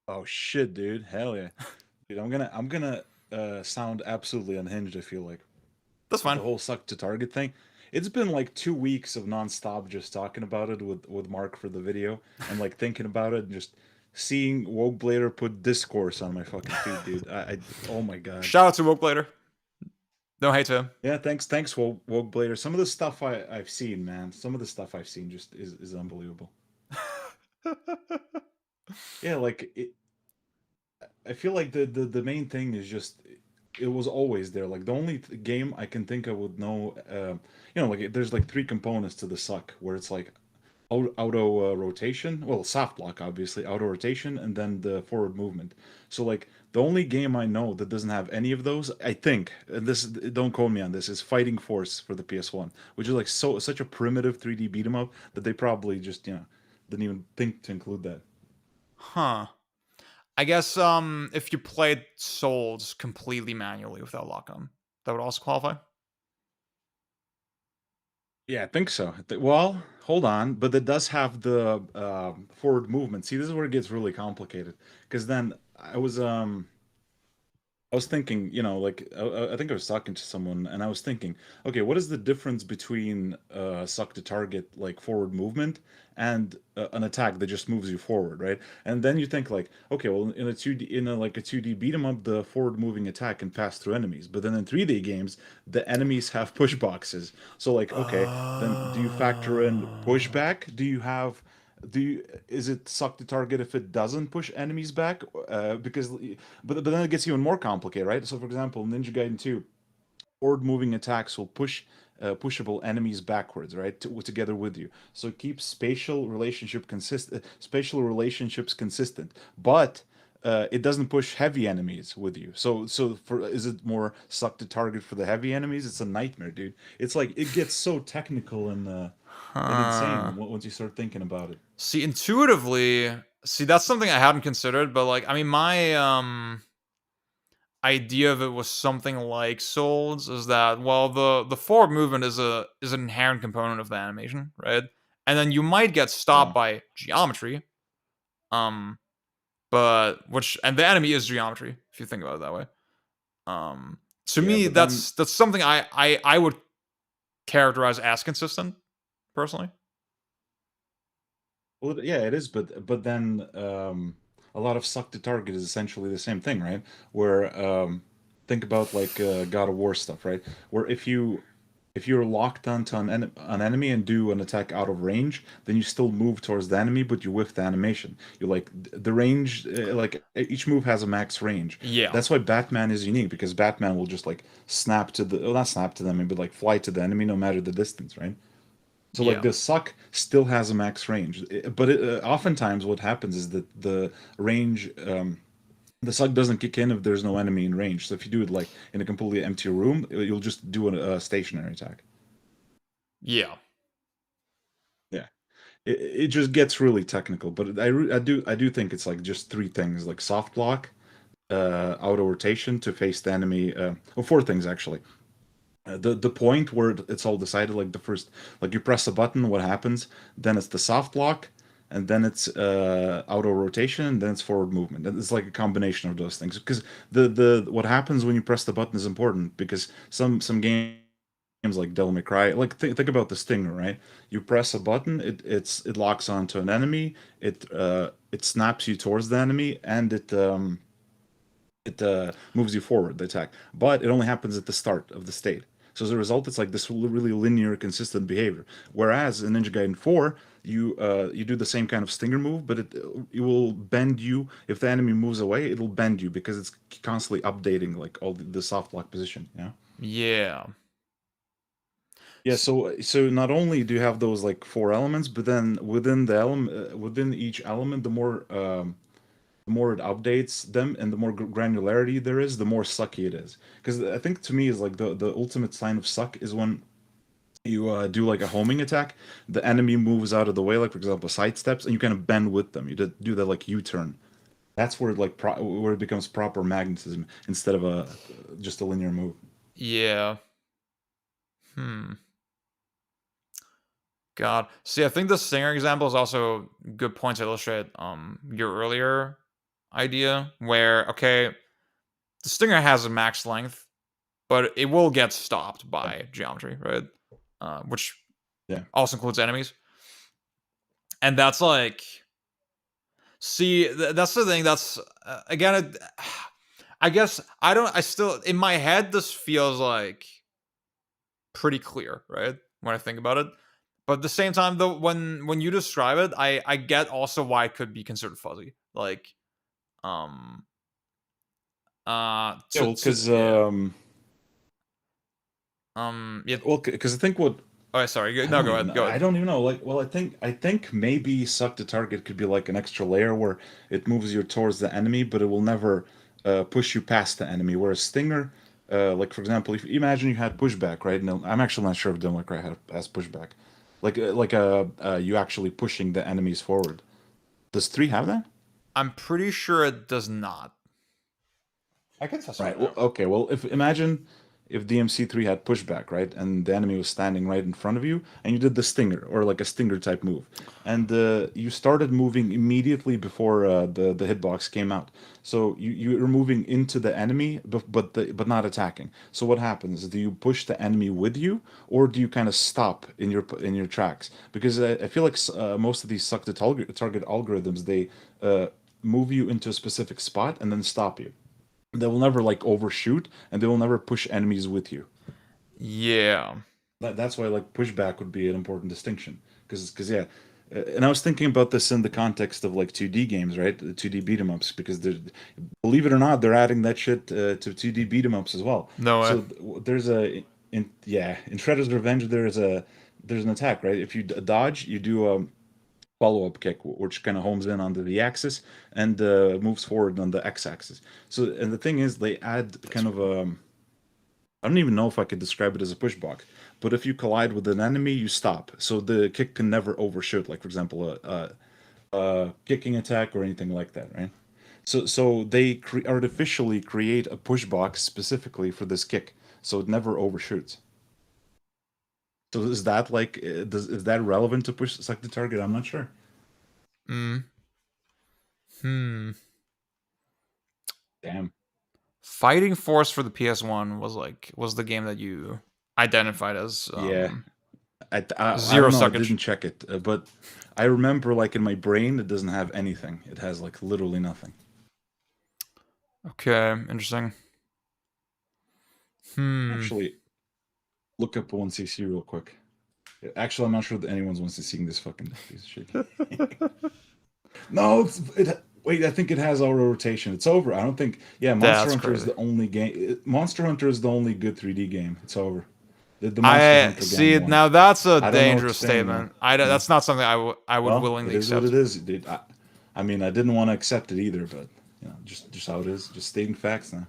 Speaker 2: Oh shit, dude! Hell yeah, dude! I'm gonna sound absolutely unhinged. I feel like
Speaker 3: That's fine.
Speaker 2: the whole suck to target thing. It's been like 2 weeks of nonstop just talking about it with Mark for the video and like thinking about it and just seeing Wogblader put discourse on my fucking feed, dude. I oh my god.
Speaker 3: Shout out to Wogblader. No hate to him.
Speaker 2: Yeah, thanks, Wogblader. Some of the stuff I've seen, man. Some of the stuff I've seen just is unbelievable. Yeah, like I feel like the main thing is just it was always there. Like the only game I can think of with no, like there's like 3 components to the suck where it's like auto rotation, well, soft block obviously, auto rotation, and then the forward movement. So like the only game I know that doesn't have any of those, I think, and this don't quote me on this, is Fighting Force for the PS1, which is like such a primitive 3D beat 'em up that they probably just didn't even think to include that.
Speaker 3: Huh. I guess if you played Souls completely manually without lock-on, that would also qualify.
Speaker 2: Yeah, I think so. Well, hold on, but it does have the forward movement. See, this is where it gets really complicated. Because then I was thinking, like I think I was talking to someone, and I was thinking, okay, what is the difference between suck to target like forward movement and an attack that just moves you forward, right? And then you think like, okay, well, in a 2D beat 'em up, the forward moving attack can pass through enemies, but then in 3D games, the enemies have push boxes. So like, okay, then do you factor in pushback? Is it suck to target if it doesn't push enemies back? But then it gets even more complicated, right? So for example, Ninja Gaiden 2, forward moving attacks will push pushable enemies backwards, right? Together with you. So it keeps spatial relationships consistent, but it doesn't push heavy enemies with you. So is it more suck to target for the heavy enemies? It's a nightmare, dude. It's like it gets so technical and insane once you start thinking about it.
Speaker 3: See, intuitively, that's something I hadn't considered, but like, I mean, my idea of it was something like Souls is that, well, the forward movement is an inherent component of the animation, right? And then you might get stopped by geometry, and the enemy is geometry if you think about it that way. To me, that's something I would characterize as consistent, personally.
Speaker 2: Well, yeah, it is, but then a lot of suck to target is essentially the same thing, right? Where think about like God of War stuff, right? Where if you're locked onto an enemy and do an attack out of range, then you still move towards the enemy, but you whiff the animation. You like the range, like each move has a max range.
Speaker 3: Yeah,
Speaker 2: that's why Batman is unique, because Batman will just like not snap to them, but like fly to the enemy no matter the distance, right? So like the suck still has a max range, but oftentimes what happens is that the range, the suck doesn't kick in if there's no enemy in range. So if you do it like in a completely empty room, you'll just do a stationary attack.
Speaker 3: Yeah.
Speaker 2: Yeah. it just gets really technical. But I do think it's like just three things, like soft block, auto rotation to face the enemy. Or four things actually. The point where it's all decided, like the first, like you press a button, what happens? Then it's the soft block, and then it's auto rotation, and then it's forward movement. And it's like a combination of those things. Because the what happens when you press the button is important. Because some games like Devil May Cry, like think about the stinger, right? You press a button, it locks onto an enemy, it snaps you towards the enemy, and it moves you forward, the attack. But it only happens at the start of the state. So as a result, it's like this really linear, consistent behavior. Whereas in Ninja Gaiden 4, you do the same kind of stinger move, but it will bend you. If the enemy moves away, it'll bend you because it's constantly updating like all the soft lock position. Yeah.
Speaker 3: Yeah.
Speaker 2: Yeah. So not only do you have those like four elements, but then within the element, within each element, the more it updates them and the more granularity there is, the more sucky it is. Because I think to me is like the ultimate sign of suck is when you do like a homing attack, the enemy moves out of the way, like for example sidesteps, and you kind of bend with them. You do that like U-turn. That's where where it becomes proper magnetism instead of a just a linear move.
Speaker 3: Yeah. God. See, I think the stinger example is also a good point to illustrate your earlier idea where, okay, the stinger has a max length, but it will get stopped by geometry, right? Which
Speaker 2: Yeah.
Speaker 3: also includes enemies. And that's like, see, that's the thing. That's, again, I guess I still, in my head, this feels like pretty clear, right? When I think about it. But at the same time, though, when you describe it, I get also why it could be considered fuzzy. Like, um,
Speaker 2: Yeah, well, because
Speaker 3: yeah, yeah.
Speaker 2: well, because I think what
Speaker 3: Oh, sorry.
Speaker 2: I
Speaker 3: No,
Speaker 2: don't
Speaker 3: go
Speaker 2: even
Speaker 3: ahead.
Speaker 2: know.
Speaker 3: Go
Speaker 2: I
Speaker 3: ahead.
Speaker 2: don't even know. Like, well, I think maybe suck to target could be like an extra layer where it moves you towards the enemy, but it will never push you past the enemy. Whereas Stinger, like for example, if you imagine you had pushback, right? No, I'm actually not sure if Devil May Cry has pushback. You actually pushing the enemies forward. Does three have that?
Speaker 3: I'm pretty sure it does not. I can test
Speaker 2: Right.
Speaker 3: right
Speaker 2: Well,
Speaker 3: now.
Speaker 2: okay. Well, if imagine if DMC3 had pushback, right, and the enemy was standing right in front of you, and you did the stinger or like a stinger type move, and you started moving immediately before the hitbox came out. So you're moving into the enemy, but not attacking. So what happens? Do you push the enemy with you, or do you kind of stop in your tracks? Because I feel like most of these suck to target algorithms, they move you into a specific spot and then stop you. They will never like overshoot, and they will never push enemies with you.
Speaker 3: Yeah.
Speaker 2: That's why like pushback would be an important distinction. Because yeah, and I was thinking about this in the context of like 2D games, right? The 2D beat 'em ups, because believe it or not, they're adding that shit to 2D beat 'em ups as well.
Speaker 3: No way.
Speaker 2: So there's in Shredder's Revenge there's an attack, right? If you dodge, you do a follow-up kick, which kind of homes in onto the axis and moves forward on the x-axis. So, and the thing is, they add kind of a, I don't even know if I could describe it as a push block, but if you collide with an enemy, you stop. So the kick can never overshoot, like for example, a kicking attack or anything like that, right? So they artificially create a push box specifically for this kick, so it never overshoots. So is that like, is that relevant to push select the target? I'm not sure.
Speaker 3: Mm. Hmm.
Speaker 2: Damn.
Speaker 3: Fighting Force for the PS1 was the game that you identified as
Speaker 2: Yeah. I
Speaker 3: zero
Speaker 2: don't know. I
Speaker 3: suckage.
Speaker 2: didn't check it, but I remember like in my brain it doesn't have anything. It has like literally nothing.
Speaker 3: Okay, interesting.
Speaker 2: Actually, look up 1cc real quick. Actually, I'm not sure that anyone's 1cc this fucking piece of shit. No, wait. I think it has auto rotation. It's over. I don't think. Yeah, Monster
Speaker 3: That's
Speaker 2: Hunter is
Speaker 3: crazy.
Speaker 2: the only game. Monster Hunter is the only good 3D game. It's over. The Monster
Speaker 3: I
Speaker 2: Hunter
Speaker 3: see.
Speaker 2: gang won.
Speaker 3: Now that's a
Speaker 2: I don't know what to
Speaker 3: dangerous
Speaker 2: say anymore.
Speaker 3: statement.
Speaker 2: Yeah.
Speaker 3: That's not something I would
Speaker 2: Well, it
Speaker 3: willingly
Speaker 2: is what
Speaker 3: accept.
Speaker 2: it is, dude. I mean, I didn't want to accept it either, but just how it is. Just stating facts now.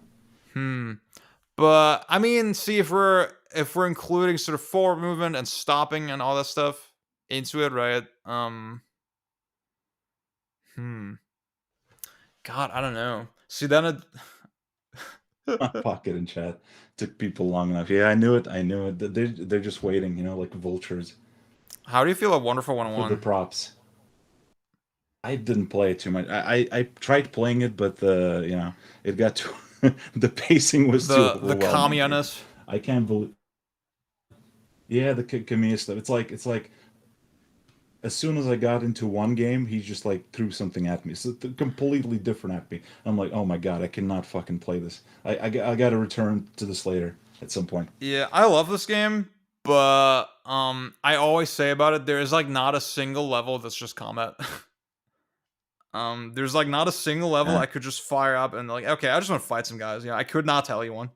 Speaker 3: But I mean, see if we're including sort of forward movement and stopping and all that stuff into it, right? God, I don't know. See, then it.
Speaker 2: Fuck it in chat. Took people long enough. Yeah, I knew it. I knew it. They're just waiting, you know, like vultures
Speaker 3: How do you feel about Wonderful
Speaker 2: for the
Speaker 3: 101?
Speaker 2: props. I didn't play it too much. I tried playing it, but you know, it got too the pacing was too
Speaker 3: The
Speaker 2: overwhelming.
Speaker 3: Kamiya-ness.
Speaker 2: I can't believe. Yeah, the Kamiya stuff. It's like as soon as I got into one game, he just like threw something at me. So completely different at me. I'm like, oh my god, I cannot fucking play this. I got to return to this later at some point.
Speaker 3: Yeah, I love this game, but I always say about it, there is like not a single level that's just combat. There's like not a single level I could just fire up and like, okay, I just want to fight some guys. Yeah, I could not tell you one.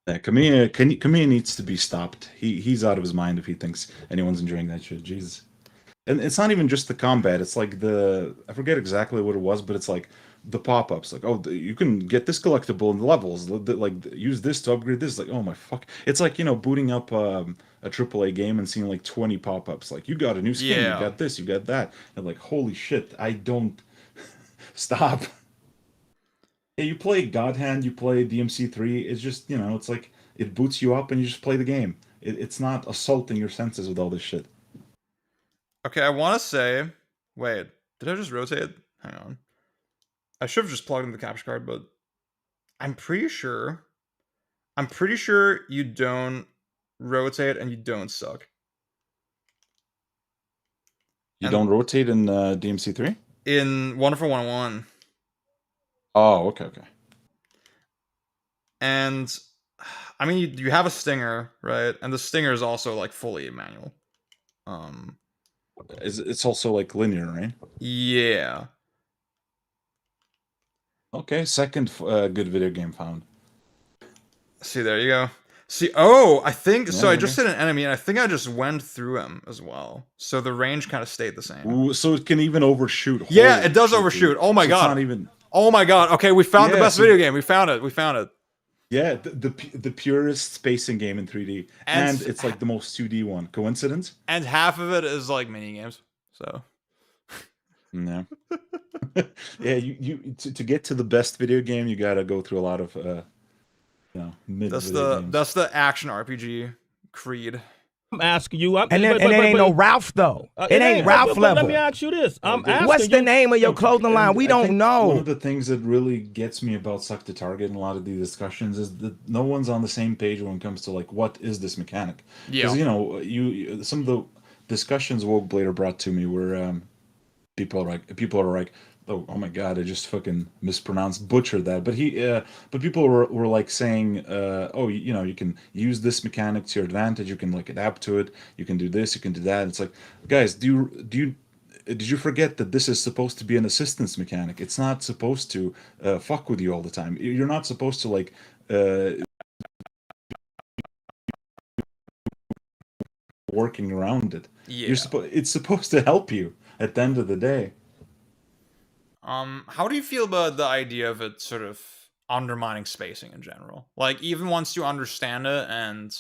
Speaker 2: Yeah, Kamiya needs to be stopped. He's out of his mind if he thinks anyone's enjoying that shit. Jesus. And it's not even just the combat. It's like I forget exactly what it was, but it's like the pop-ups. Like, oh, you can get this collectible in the levels. Like, use this to upgrade this. Like, oh my fuck. It's like, you know, booting up a AAA game and seeing like 20 pop-ups. Like, you got a new skin,
Speaker 3: Yeah.
Speaker 2: you got this, you got that. And like, holy shit, I don't stop. Yeah, you play God Hand, you play DMC3. It's just, you know, it's like it boots you up and you just play the game. It's not assaulting your senses with all this shit.
Speaker 3: Okay, I want to say, wait, did I just rotate? Hang on. I should have just plugged in the capture card, but I'm pretty sure you don't rotate and you don't suck.
Speaker 2: You don't rotate in DMC3?
Speaker 3: In Wonderful 101.
Speaker 2: Oh, okay.
Speaker 3: And I mean, you have a stinger, right? And the stinger is also like fully manual.
Speaker 2: It's also like linear, right?
Speaker 3: Yeah.
Speaker 2: Okay, second good video game found.
Speaker 3: See, there you go. See, oh, I think
Speaker 2: Yeah,
Speaker 3: so. I
Speaker 2: okay.
Speaker 3: just hit an enemy, and I think I just went through him as well. So the range kind of stayed the same.
Speaker 2: Ooh, so it can even overshoot.
Speaker 3: Yeah,
Speaker 2: Holy
Speaker 3: it does
Speaker 2: shit,
Speaker 3: overshoot.
Speaker 2: dude.
Speaker 3: Oh my
Speaker 2: So
Speaker 3: god.
Speaker 2: It's not even.
Speaker 3: Oh my god. Okay, we found the
Speaker 2: Yeah,
Speaker 3: best
Speaker 2: so-
Speaker 3: video game. We found it. We found it.
Speaker 2: Yeah, the purest spacing game in 3D, and it's like the most 2D one. Coincidence?
Speaker 3: And half of it is like mini games. So
Speaker 2: No. Yeah, you to get to the best video game, you gotta go through a lot of you know, mid video games.
Speaker 3: that's the action RPG creed.
Speaker 4: I'm asking you.
Speaker 5: And it ain't no Ralph though. It ain't Ralph
Speaker 4: but
Speaker 5: level.
Speaker 4: Let me ask you this. I'm asking
Speaker 5: What's the
Speaker 4: you.
Speaker 5: name of your clothing line? We
Speaker 2: I
Speaker 5: don't
Speaker 2: think
Speaker 5: know.
Speaker 2: One of the things that really gets me about Suck to Target in a lot of these discussions is that no one's on the same page when it comes to like what is this mechanic.
Speaker 3: Yeah.
Speaker 2: Because you know, some of the discussions Woke Blader brought to me were people are like, oh my god, I just fucking mispronounced, butchered that. But but people were like saying, oh, you know, you can use this mechanic to your advantage. You can like adapt to it. You can do this. You can do that. It's like, guys, did you forget that this is supposed to be an assistance mechanic? It's not supposed to fuck with you all the time. You're not supposed to like working around it.
Speaker 3: Yeah.
Speaker 2: It's supposed to help you at the end of the day.
Speaker 3: How do you feel about the idea of it sort of undermining spacing in general? Like, even once you understand it and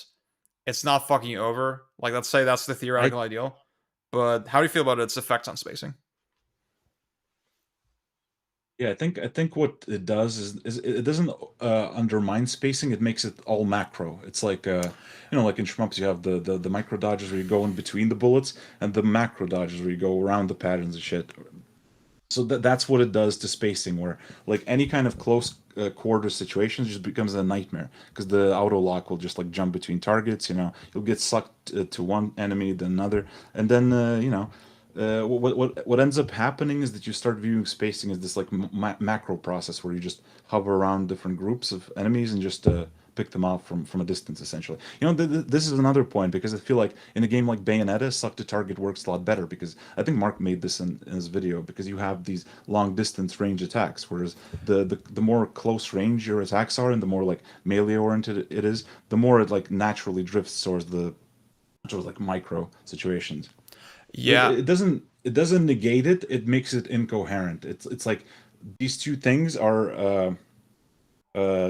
Speaker 3: it's not fucking you over, like, let's say that's the theoretical ideal, but how do you feel about its effects on spacing?
Speaker 2: Yeah, I think what it does is it doesn't undermine spacing. It makes it all macro. It's like you know, like in shmups, you have the micro dodges where you go in between the bullets, and the macro dodges where you go around the patterns and shit. So that's what it does to spacing, where like any kind of close quarter situations just becomes a nightmare because the auto lock will just like jump between targets. You know, you'll get sucked to one enemy, then another, and then you know. What ends up happening is that you start viewing spacing as this like macro process where you just hover around different groups of enemies and just pick them off from a distance, essentially. You know, this is another point because I feel like in a game like Bayonetta, Suck to Target works a lot better because I think Mark made this in his video because you have these long distance range attacks, whereas the more close range your attacks are and the more like melee oriented it is, the more it like naturally drifts towards like micro situations.
Speaker 3: Yeah.
Speaker 2: It doesn't negate it. It makes it incoherent. It's like these two things are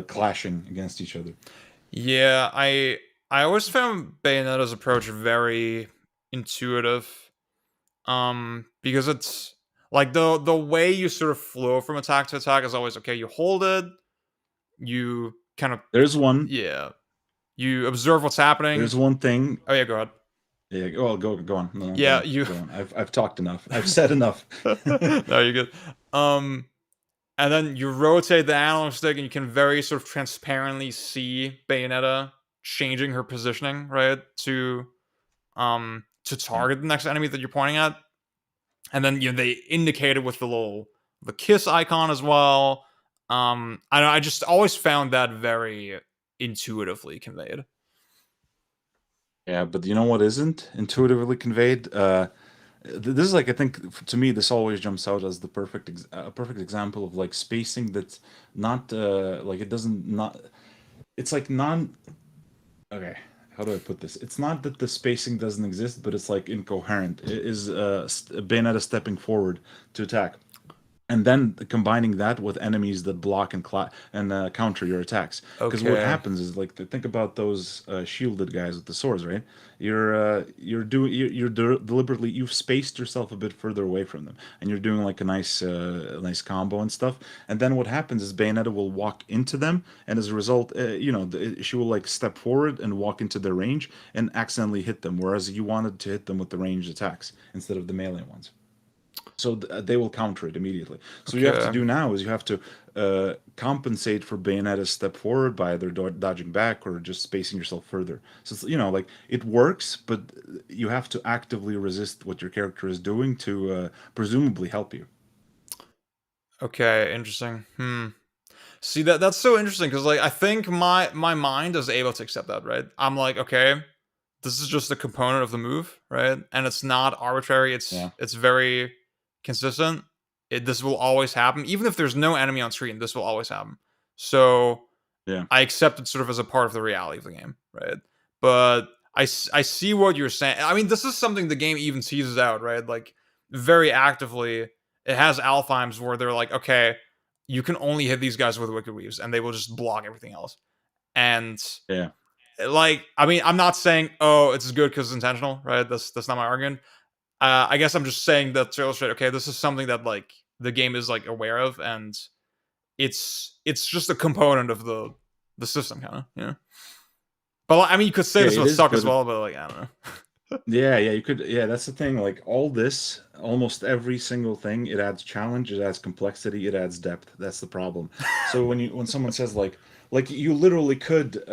Speaker 2: clashing against each other.
Speaker 3: Yeah, I I always found Bayonetta's approach very intuitive. Because it's like the way you sort of flow from attack to attack is always okay. You hold it, you kind of
Speaker 2: There's one.
Speaker 3: yeah, you observe what's happening.
Speaker 2: There's one thing.
Speaker 3: Oh yeah, go ahead.
Speaker 2: Yeah. Well, go on. No,
Speaker 3: Yeah,
Speaker 2: go on. I've talked enough. I've said enough.
Speaker 3: No, you're good. And then you rotate the analog stick, and you can very sort of transparently see Bayonetta changing her positioning, right, to target the next enemy that you're pointing at. And then they indicate it with the kiss icon as well. I just always found that very intuitively conveyed.
Speaker 2: Yeah, but you know what isn't intuitively conveyed? This is like, I think to me this always jumps out as the perfect example of like spacing that's not like it doesn't not it's like non okay, how do I put this? It's not that the spacing doesn't exist, but it's like incoherent. It is Bayonetta stepping forward to attack, and then combining that with enemies that block and counter your attacks. Because what
Speaker 3: Okay.
Speaker 2: happens is, like, think about those shielded guys with the swords, right? Deliberately, you've spaced yourself a bit further away from them, and you're doing like a nice combo and stuff. And then what happens is Bayonetta will walk into them, and as a result, she will like step forward and walk into their range and accidentally hit them, whereas you wanted to hit them with the ranged attacks instead of the melee ones. So they will counter it immediately. So what you have to do now is you have to compensate for Bayonetta's step forward by either dodging back or just spacing yourself further. So it's, like it works, but you have to actively resist what your character is doing to presumably help you.
Speaker 3: Okay, interesting. See, that's so interesting because like I think my mind is able to accept that, right? I'm like, okay, this is just a component of the move, right? And it's not arbitrary. It's very consistent. This will always happen, even if there's no enemy on screen. This will always happen. So
Speaker 2: Yeah,
Speaker 3: I accept it sort of as a part of the reality of the game, right? But I see what you're saying. I mean, this is something the game even teases out, right? Like very actively. It has Alfheims where they're like, okay, you can only hit these guys with Wicked Weaves, and they will just block everything else. And
Speaker 2: yeah.
Speaker 3: like, I mean, I'm not saying, oh, it's good because it's intentional, right? That's not my argument. I guess I'm just saying that to illustrate, okay, this is something that like the game is like aware of, and it's just a component of the system, kind of, But I mean, you could say this would suck as well, but like, I don't know.
Speaker 2: Yeah, you could. Yeah, that's the thing. Like all this, almost every single thing, it adds challenge, it adds complexity, it adds depth. That's the problem. So when someone says like you literally could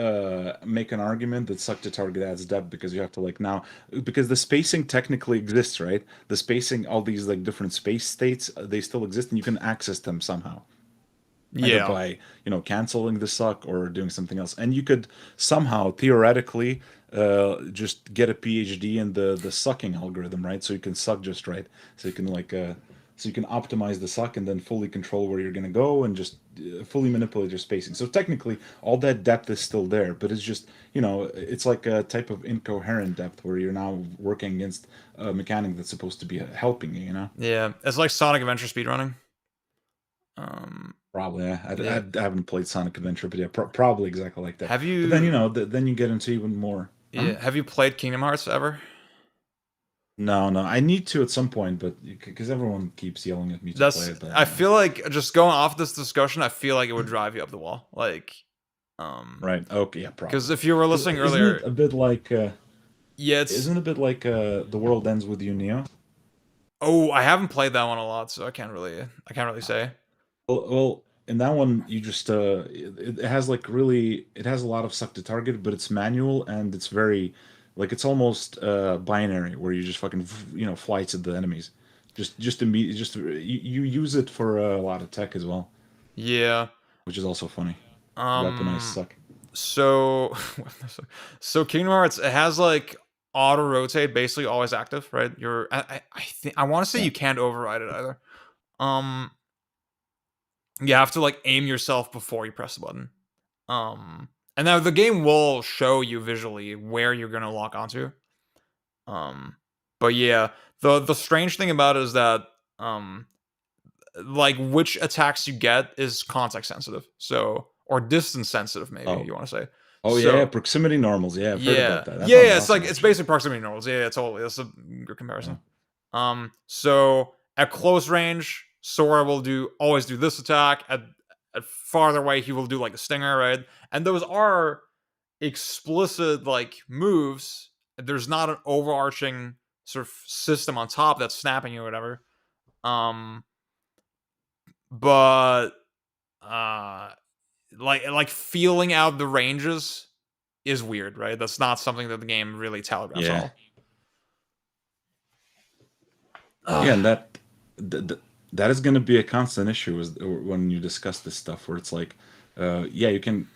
Speaker 2: make an argument that suck to target adds depth because you have to like now because the spacing technically exists, right? The spacing, all these like different space states, they still exist, and you can access them somehow. Either by canceling the suck or doing something else, and you could somehow theoretically just get a PhD in the sucking algorithm, right? So you can suck just right, so you can optimize the suck and then fully control where you're going to go and just fully manipulate your spacing. So technically all that depth is still there, but it's just it's like a type of incoherent depth where you're now working against a mechanic that's supposed to be helping you.
Speaker 3: Yeah, it's like Sonic Adventure speedrunning.
Speaker 2: Probably. I haven't played Sonic Adventure, but yeah, probably exactly like that.
Speaker 3: Have you?
Speaker 2: But then then you get into even more.
Speaker 3: Yeah. Have you played Kingdom Hearts ever?
Speaker 2: No. I need to at some point, but because everyone keeps yelling at me to play it. But,
Speaker 3: I feel like just going off this discussion, I feel like it would drive you up the wall. Like,
Speaker 2: right. Okay. Yeah. Probably.
Speaker 3: Because if you were listening earlier,
Speaker 2: isn't it a bit like.
Speaker 3: isn't
Speaker 2: it a bit like The World Ends with You, Neo?
Speaker 3: Oh, I haven't played that one a lot, so I can't really say.
Speaker 2: Well, in that one, you just it has like it has a lot of suck to target, but it's manual and it's very like it's almost binary where you just fucking flights at the enemies, just immediately you use it for a lot of tech as well.
Speaker 3: Yeah,
Speaker 2: which is also funny. Weaponized suck.
Speaker 3: So Kingdom Hearts, it has like auto rotate, basically always active, right? I want to say you can't override it either. You have to like aim yourself before you press the button. And now the game will show you visually where you're gonna lock onto. But yeah, the strange thing about it is that like which attacks you get is context sensitive. So or distance sensitive, maybe you want to say.
Speaker 2: Oh
Speaker 3: So
Speaker 2: yeah, proximity normals. Yeah, I've heard
Speaker 3: yeah,
Speaker 2: about that. That
Speaker 3: yeah,
Speaker 2: sounds
Speaker 3: yeah. It's
Speaker 2: awesome,
Speaker 3: like it's
Speaker 2: actually.
Speaker 3: basically proximity normals. Yeah, totally. That's a good comparison. So at close range, Sora will always do this attack. At farther away, he will do like a stinger, right? And those are explicit like moves. There's not an overarching sort of system on top that's snapping you or whatever. Um, but uh, like feeling out the ranges is weird, right? That's not something that the game really telegraphs
Speaker 2: Yeah.
Speaker 3: all.
Speaker 2: Yeah, and th- that is going to be a constant issue when you discuss this stuff, where it's like, yeah, you can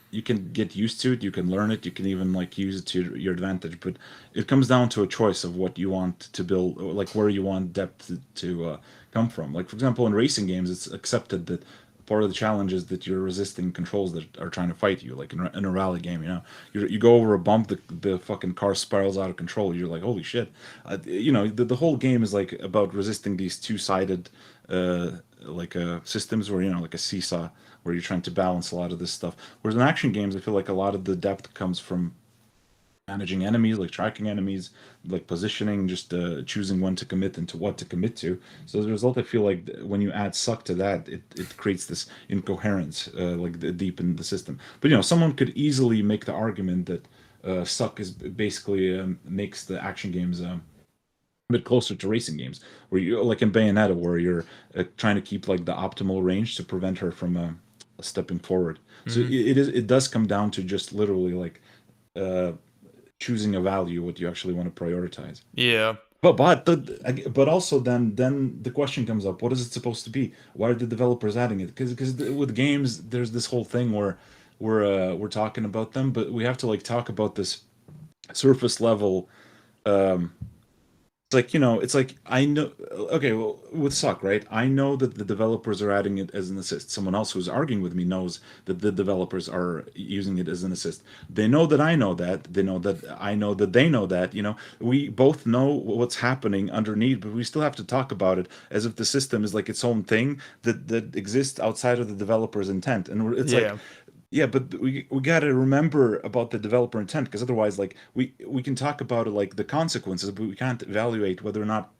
Speaker 2: get used to it, you can learn it, you can even like use it to your advantage, but it comes down to a choice of what you want to build, or like where you want depth to come from. Like for example, in racing games, it's accepted that part of the challenge is that you're resisting controls that are trying to fight you. Like in a rally game, you go over a bump, the fucking car spirals out of control. You're like, holy shit. The whole game is like about resisting these two-sided systems where, like a seesaw, where you're trying to balance a lot of this stuff. Whereas in action games, I feel like a lot of the depth comes from managing enemies, like tracking enemies, like positioning, just choosing when to commit and to what to commit to. So as a result, I feel like when you add suck to that, it creates this incoherence, deep in the system. But someone could easily make the argument that suck is basically makes the action games a bit closer to racing games, where you, like in Bayonetta, where you're trying to keep like the optimal range to prevent her from stepping forward. So
Speaker 3: Mhm.
Speaker 2: it does come down to just literally like uh, choosing a value, what you actually want to prioritize.
Speaker 3: Yeah.
Speaker 2: But also then the question comes up: what is it supposed to be? Why are the developers adding it? Because with games, there's this whole thing where we're talking about them, but we have to like talk about this surface level. It's like, it's like I know. Okay, well, with suck, right? I know that the developers are adding it as an assist. Someone else who's arguing with me knows that the developers are using it as an assist. They know that I know that. They know that I know that they know that. We both know what's happening underneath, but we still have to talk about it as if the system is like its own thing that exists outside of the developer's intent. And it's like,
Speaker 3: Yeah.
Speaker 2: yeah, but we got to remember about the developer intent, because otherwise, like we can talk about it, like the consequences, but we can't evaluate whether or not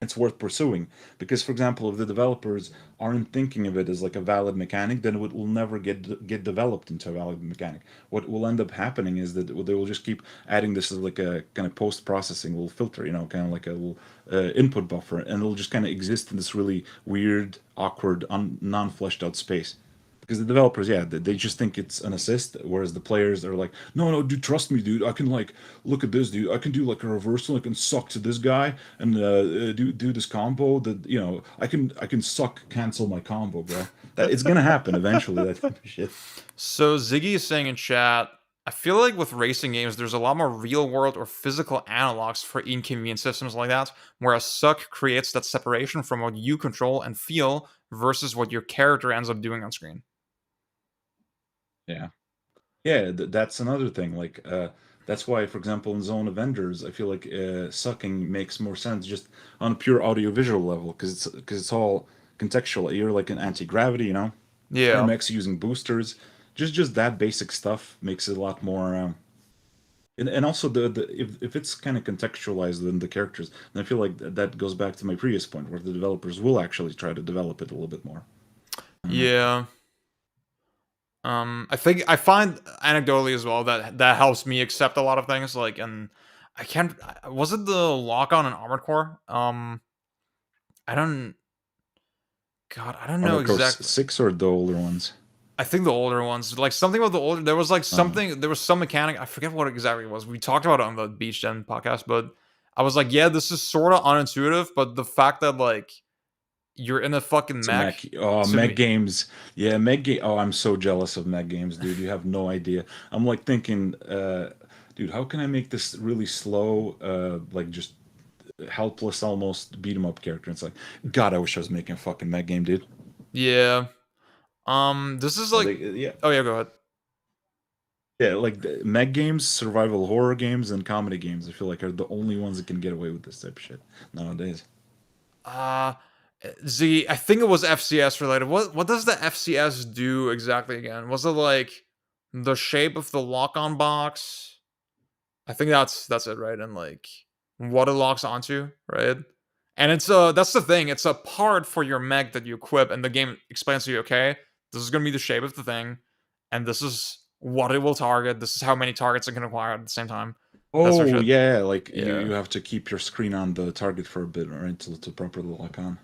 Speaker 2: it's worth pursuing. Because, for example, if the developers aren't thinking of it as like a valid mechanic, then it will never get developed into a valid mechanic. What will end up happening is that they will just keep adding this as like a kind of post processing little filter, kind of like a little input buffer, and it'll just kind of exist in this really weird, awkward, non fleshed out space. Because the developers, yeah, they just think it's an assist, whereas the players are like, no, no, dude, trust me, dude. I can like look at this, dude. I can do like a reversal. I can suck to this guy and do this combo. That I can suck cancel my combo, bro. That it's gonna happen eventually. That type of shit.
Speaker 3: So Ziggy is saying in chat, I feel like with racing games, there's a lot more real world or physical analogs for inconvenient systems like that, whereas suck creates that separation from what you control and feel versus what your character ends up doing on screen.
Speaker 2: Yeah, yeah. That's another thing. Like, that's why, for example, in Zone of Enders, I feel like sucking makes more sense just on a pure audiovisual level, because it's all contextual. You're like an anti gravity,
Speaker 3: Yeah.
Speaker 2: RMX using boosters, just that basic stuff makes it a lot more. And also the if it's kind of contextualized in the characters, then I feel like that goes back to my previous point, where the developers will actually try to develop it a little bit more. I don't know.
Speaker 3: Yeah. I think I find anecdotally as well that helps me accept a lot of things. Like, and I can't. Was it the lock on and Armored Core? I don't. God, I don't know
Speaker 2: Armored Core
Speaker 3: exactly.
Speaker 2: 6 or the older ones?
Speaker 3: I think the older ones, like something about the older. There was like
Speaker 2: Uh,
Speaker 3: something. There was some mechanic. I forget what exactly it was. We talked about it on the Beach Den podcast, but I was like, yeah, this is sort of unintuitive. But the fact that like you're in a fucking
Speaker 2: it's a
Speaker 3: mech,
Speaker 2: mech. Oh,
Speaker 3: to
Speaker 2: mech
Speaker 3: me,
Speaker 2: games. Yeah, mech game. Oh, I'm so jealous of mech games, dude. You have no idea. I'm like thinking, dude, how can I make this really slow, like just helpless, almost beat 'em up character? It's like, God, I wish I was making a fucking mech game, dude.
Speaker 3: yeah. This is like,
Speaker 2: Yeah,
Speaker 3: oh yeah, go ahead.
Speaker 2: yeah, like the mech games, survival horror games, and comedy games. I feel like are the only ones that can get away with this type of shit nowadays.
Speaker 3: Uh Z, I think it was FCS related. What does the FCS do exactly again? Was it like the shape of the lock-on box. I think that's it, right? And like what it locks onto, right? And it's that's the thing. It's a part for your mech that you equip, and the game explains to you, okay, this is gonna be the shape of the thing, and this is what it will target. This is how many targets it can acquire at the same time. That sort of
Speaker 2: Oh
Speaker 3: shit.
Speaker 2: yeah, like you
Speaker 3: Yeah.
Speaker 2: you have to keep your screen on the target for a bit, right, to properly lock on.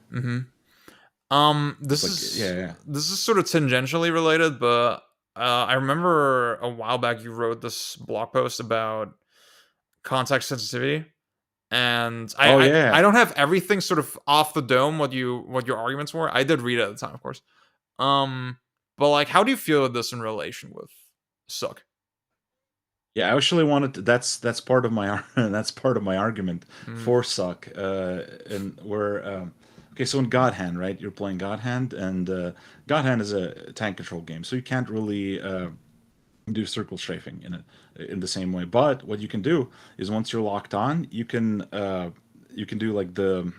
Speaker 3: This
Speaker 2: Like
Speaker 3: is
Speaker 2: yeah.
Speaker 3: this is sort of tangentially related, but I remember a while back you wrote this blog post about context sensitivity, and
Speaker 2: Oh
Speaker 3: I
Speaker 2: yeah.
Speaker 3: don't have everything sort of off the dome what your arguments were. I did read it at the time, of course. But like, how do you feel with this in relation with suck?
Speaker 2: Yeah, I actually wanted to, that's part of my that's part of my argument
Speaker 3: Mm.
Speaker 2: for suck. And where okay, so in God Hand, right? You're playing God Hand, and God Hand is a tank control game, so you can't really do circle strafing in the same way. But what you can do is once you're locked on, you can do like the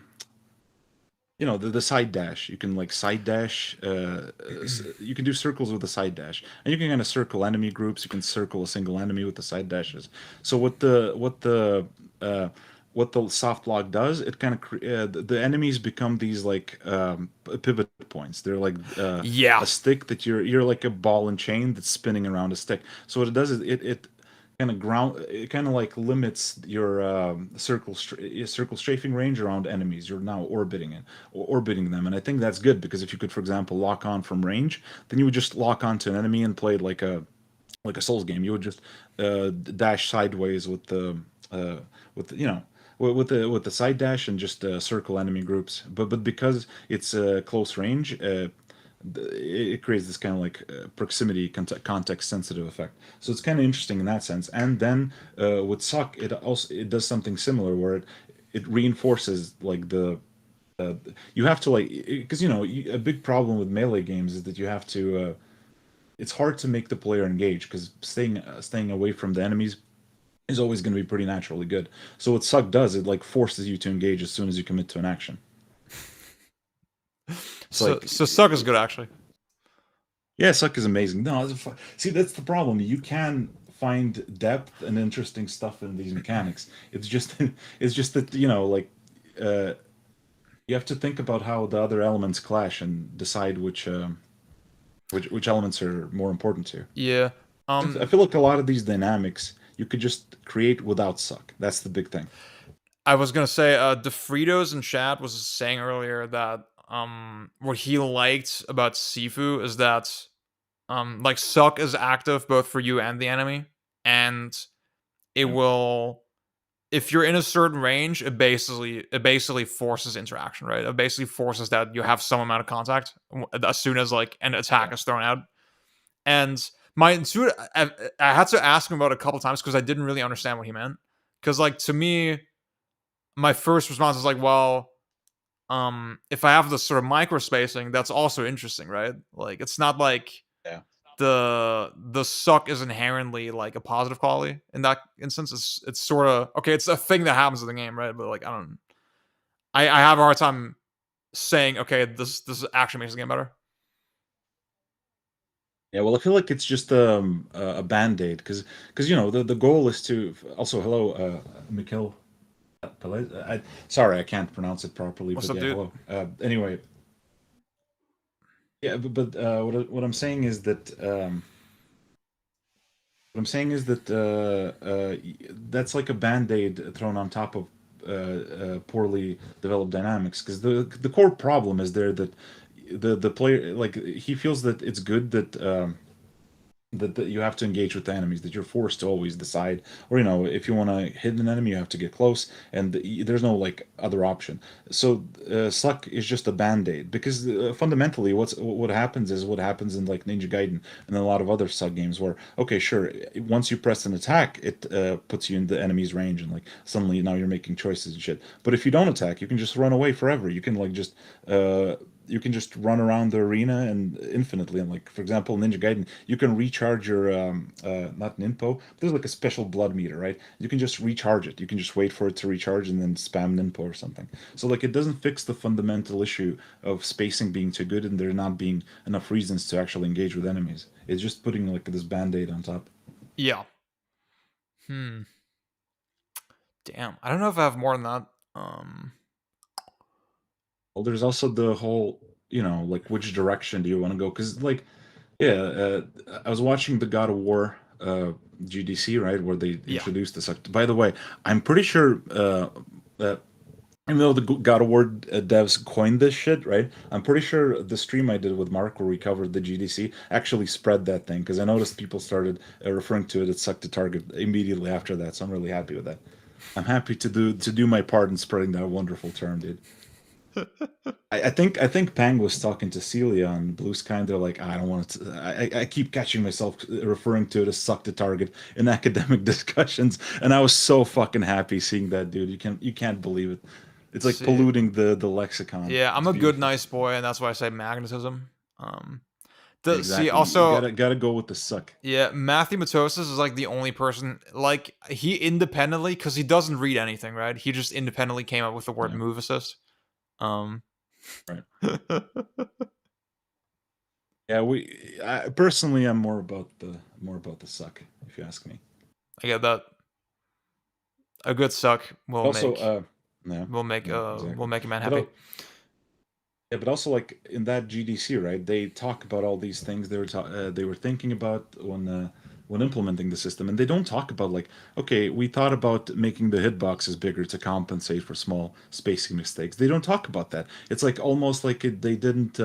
Speaker 2: side dash. You can like side dash. You can do circles with the side dash, and you can kind of circle enemy groups. You can circle a single enemy with the side dashes. So what the soft lock does, it kind of the enemies become these like pivot points. They're like
Speaker 3: Yeah.
Speaker 2: a stick that you're like a ball and chain that's spinning around a stick. So what it does is it it kind of like limits your circle strafing range around enemies. You're now orbiting them, and I think that's good because if you could, for example, lock on from range, then you would just lock onto an enemy and play it like a Souls game. You would just dash sideways with the, with the side dash and just circle enemy groups. But because it's close range, it creates this kind of like proximity context sensitive effect. So it's kind of interesting in that sense. And then with suck, it does something similar where it reinforces like the you have to like because a big problem with melee games is that you have to it's hard to make the player engage because staying away from the enemies is always going to be pretty naturally good. So what suck does, it like forces you to engage as soon as you commit to an action.
Speaker 3: So suck is good actually.
Speaker 2: Yeah, suck is amazing. No, see, that's the problem. You can find depth and interesting stuff in these mechanics. It's just it's just that you have to think about how the other elements clash and decide which elements are more important to you.
Speaker 3: Yeah.
Speaker 2: I feel like a lot of these dynamics you could just create without suck. That's the big thing.
Speaker 3: I was gonna say, DeFritos in chat was saying earlier that what he liked about Sifu is that like suck is active both for you and the enemy, and it
Speaker 2: Yeah.
Speaker 3: will, if you're in a certain range, it basically forces interaction, right? It basically forces that you have some amount of contact as soon as like an attack is thrown out. And my intuitive, I had to ask him about it a couple times because I didn't really understand what he meant. Because like to me, my first response is like, well, if I have this sort of micro spacing, that's also interesting, right? Like it's not like
Speaker 2: Yeah.
Speaker 3: the suck is inherently like a positive quality in that instance. It's sort of okay, it's a thing that happens in the game, right? But like I have a hard time saying, okay, this actually makes the game better.
Speaker 2: Yeah, well, I feel like it's just a band-aid because the goal is to also hello Mikhail sorry, I can't pronounce it properly,
Speaker 3: What's
Speaker 2: but
Speaker 3: up,
Speaker 2: yeah,
Speaker 3: dude?
Speaker 2: hello. Anyway, yeah, but what I'm saying is that that's like a band-aid thrown on top of poorly developed dynamics because the core problem is there that the player like he feels that it's good that that you have to engage with the enemies, that you're forced to always decide, or if you want to hit an enemy you have to get close, and there's no like other option. So suck is just a band-aid because fundamentally what happens is what happens in like Ninja Gaiden and a lot of other suck games where okay, sure, once you press an attack it puts you in the enemy's range, and like suddenly now you're making choices and shit. But if you don't attack, you can just run away forever. You can like just you can just run around the arena and infinitely. And like for example, Ninja Gaiden, you can recharge your not Ninpo, but there's like a special blood meter, right? You can just recharge it. You can just wait for it to recharge and then spam Ninpo or something. So like it doesn't fix the fundamental issue of spacing being too good and there not being enough reasons to actually engage with enemies. It's just putting like this band-aid on top.
Speaker 3: Yeah. Damn. I don't know if I have more than that.
Speaker 2: Well, there's also the whole, like which direction do you want to go? Because like, yeah, I was watching the God of War GDC, right, where they introduced this. By the way, I'm pretty sure that even though the God of War devs coined this shit, right? I'm pretty sure the stream I did with Mark where we covered the GDC actually spread that thing because I noticed people started referring to it as suck to target immediately after that. So I'm really happy with that. I'm happy to do my part in spreading that wonderful term, dude. I think Pang was talking to Celia on Blue Sky, and they're like, I don't want to. I keep catching myself referring to it as "suck to target" in academic discussions, and I was so fucking happy seeing that, dude. You can't believe it. It's like polluting the lexicon.
Speaker 3: Yeah, I'm
Speaker 2: it's
Speaker 3: a
Speaker 2: beautiful.
Speaker 3: good nice boy, and that's why I say magnetism.
Speaker 2: Exactly.
Speaker 3: See, also
Speaker 2: you gotta go with the suck.
Speaker 3: Yeah, Matthew Matosis is like the only person, like, he independently, because he doesn't read anything, right? He just independently came up with the word move assist.
Speaker 2: Right. Yeah, personally, I'm more about the suck, if you ask me.
Speaker 3: I get that. A good suck will
Speaker 2: Also,
Speaker 3: make a man happy.
Speaker 2: Yeah, but also like in that GDC, right? They talk about all these things they were thinking about when implementing the system, and they don't talk about like, okay, we thought about making the hitboxes bigger to compensate for small spacing mistakes. They don't talk about that. It's like almost like they didn't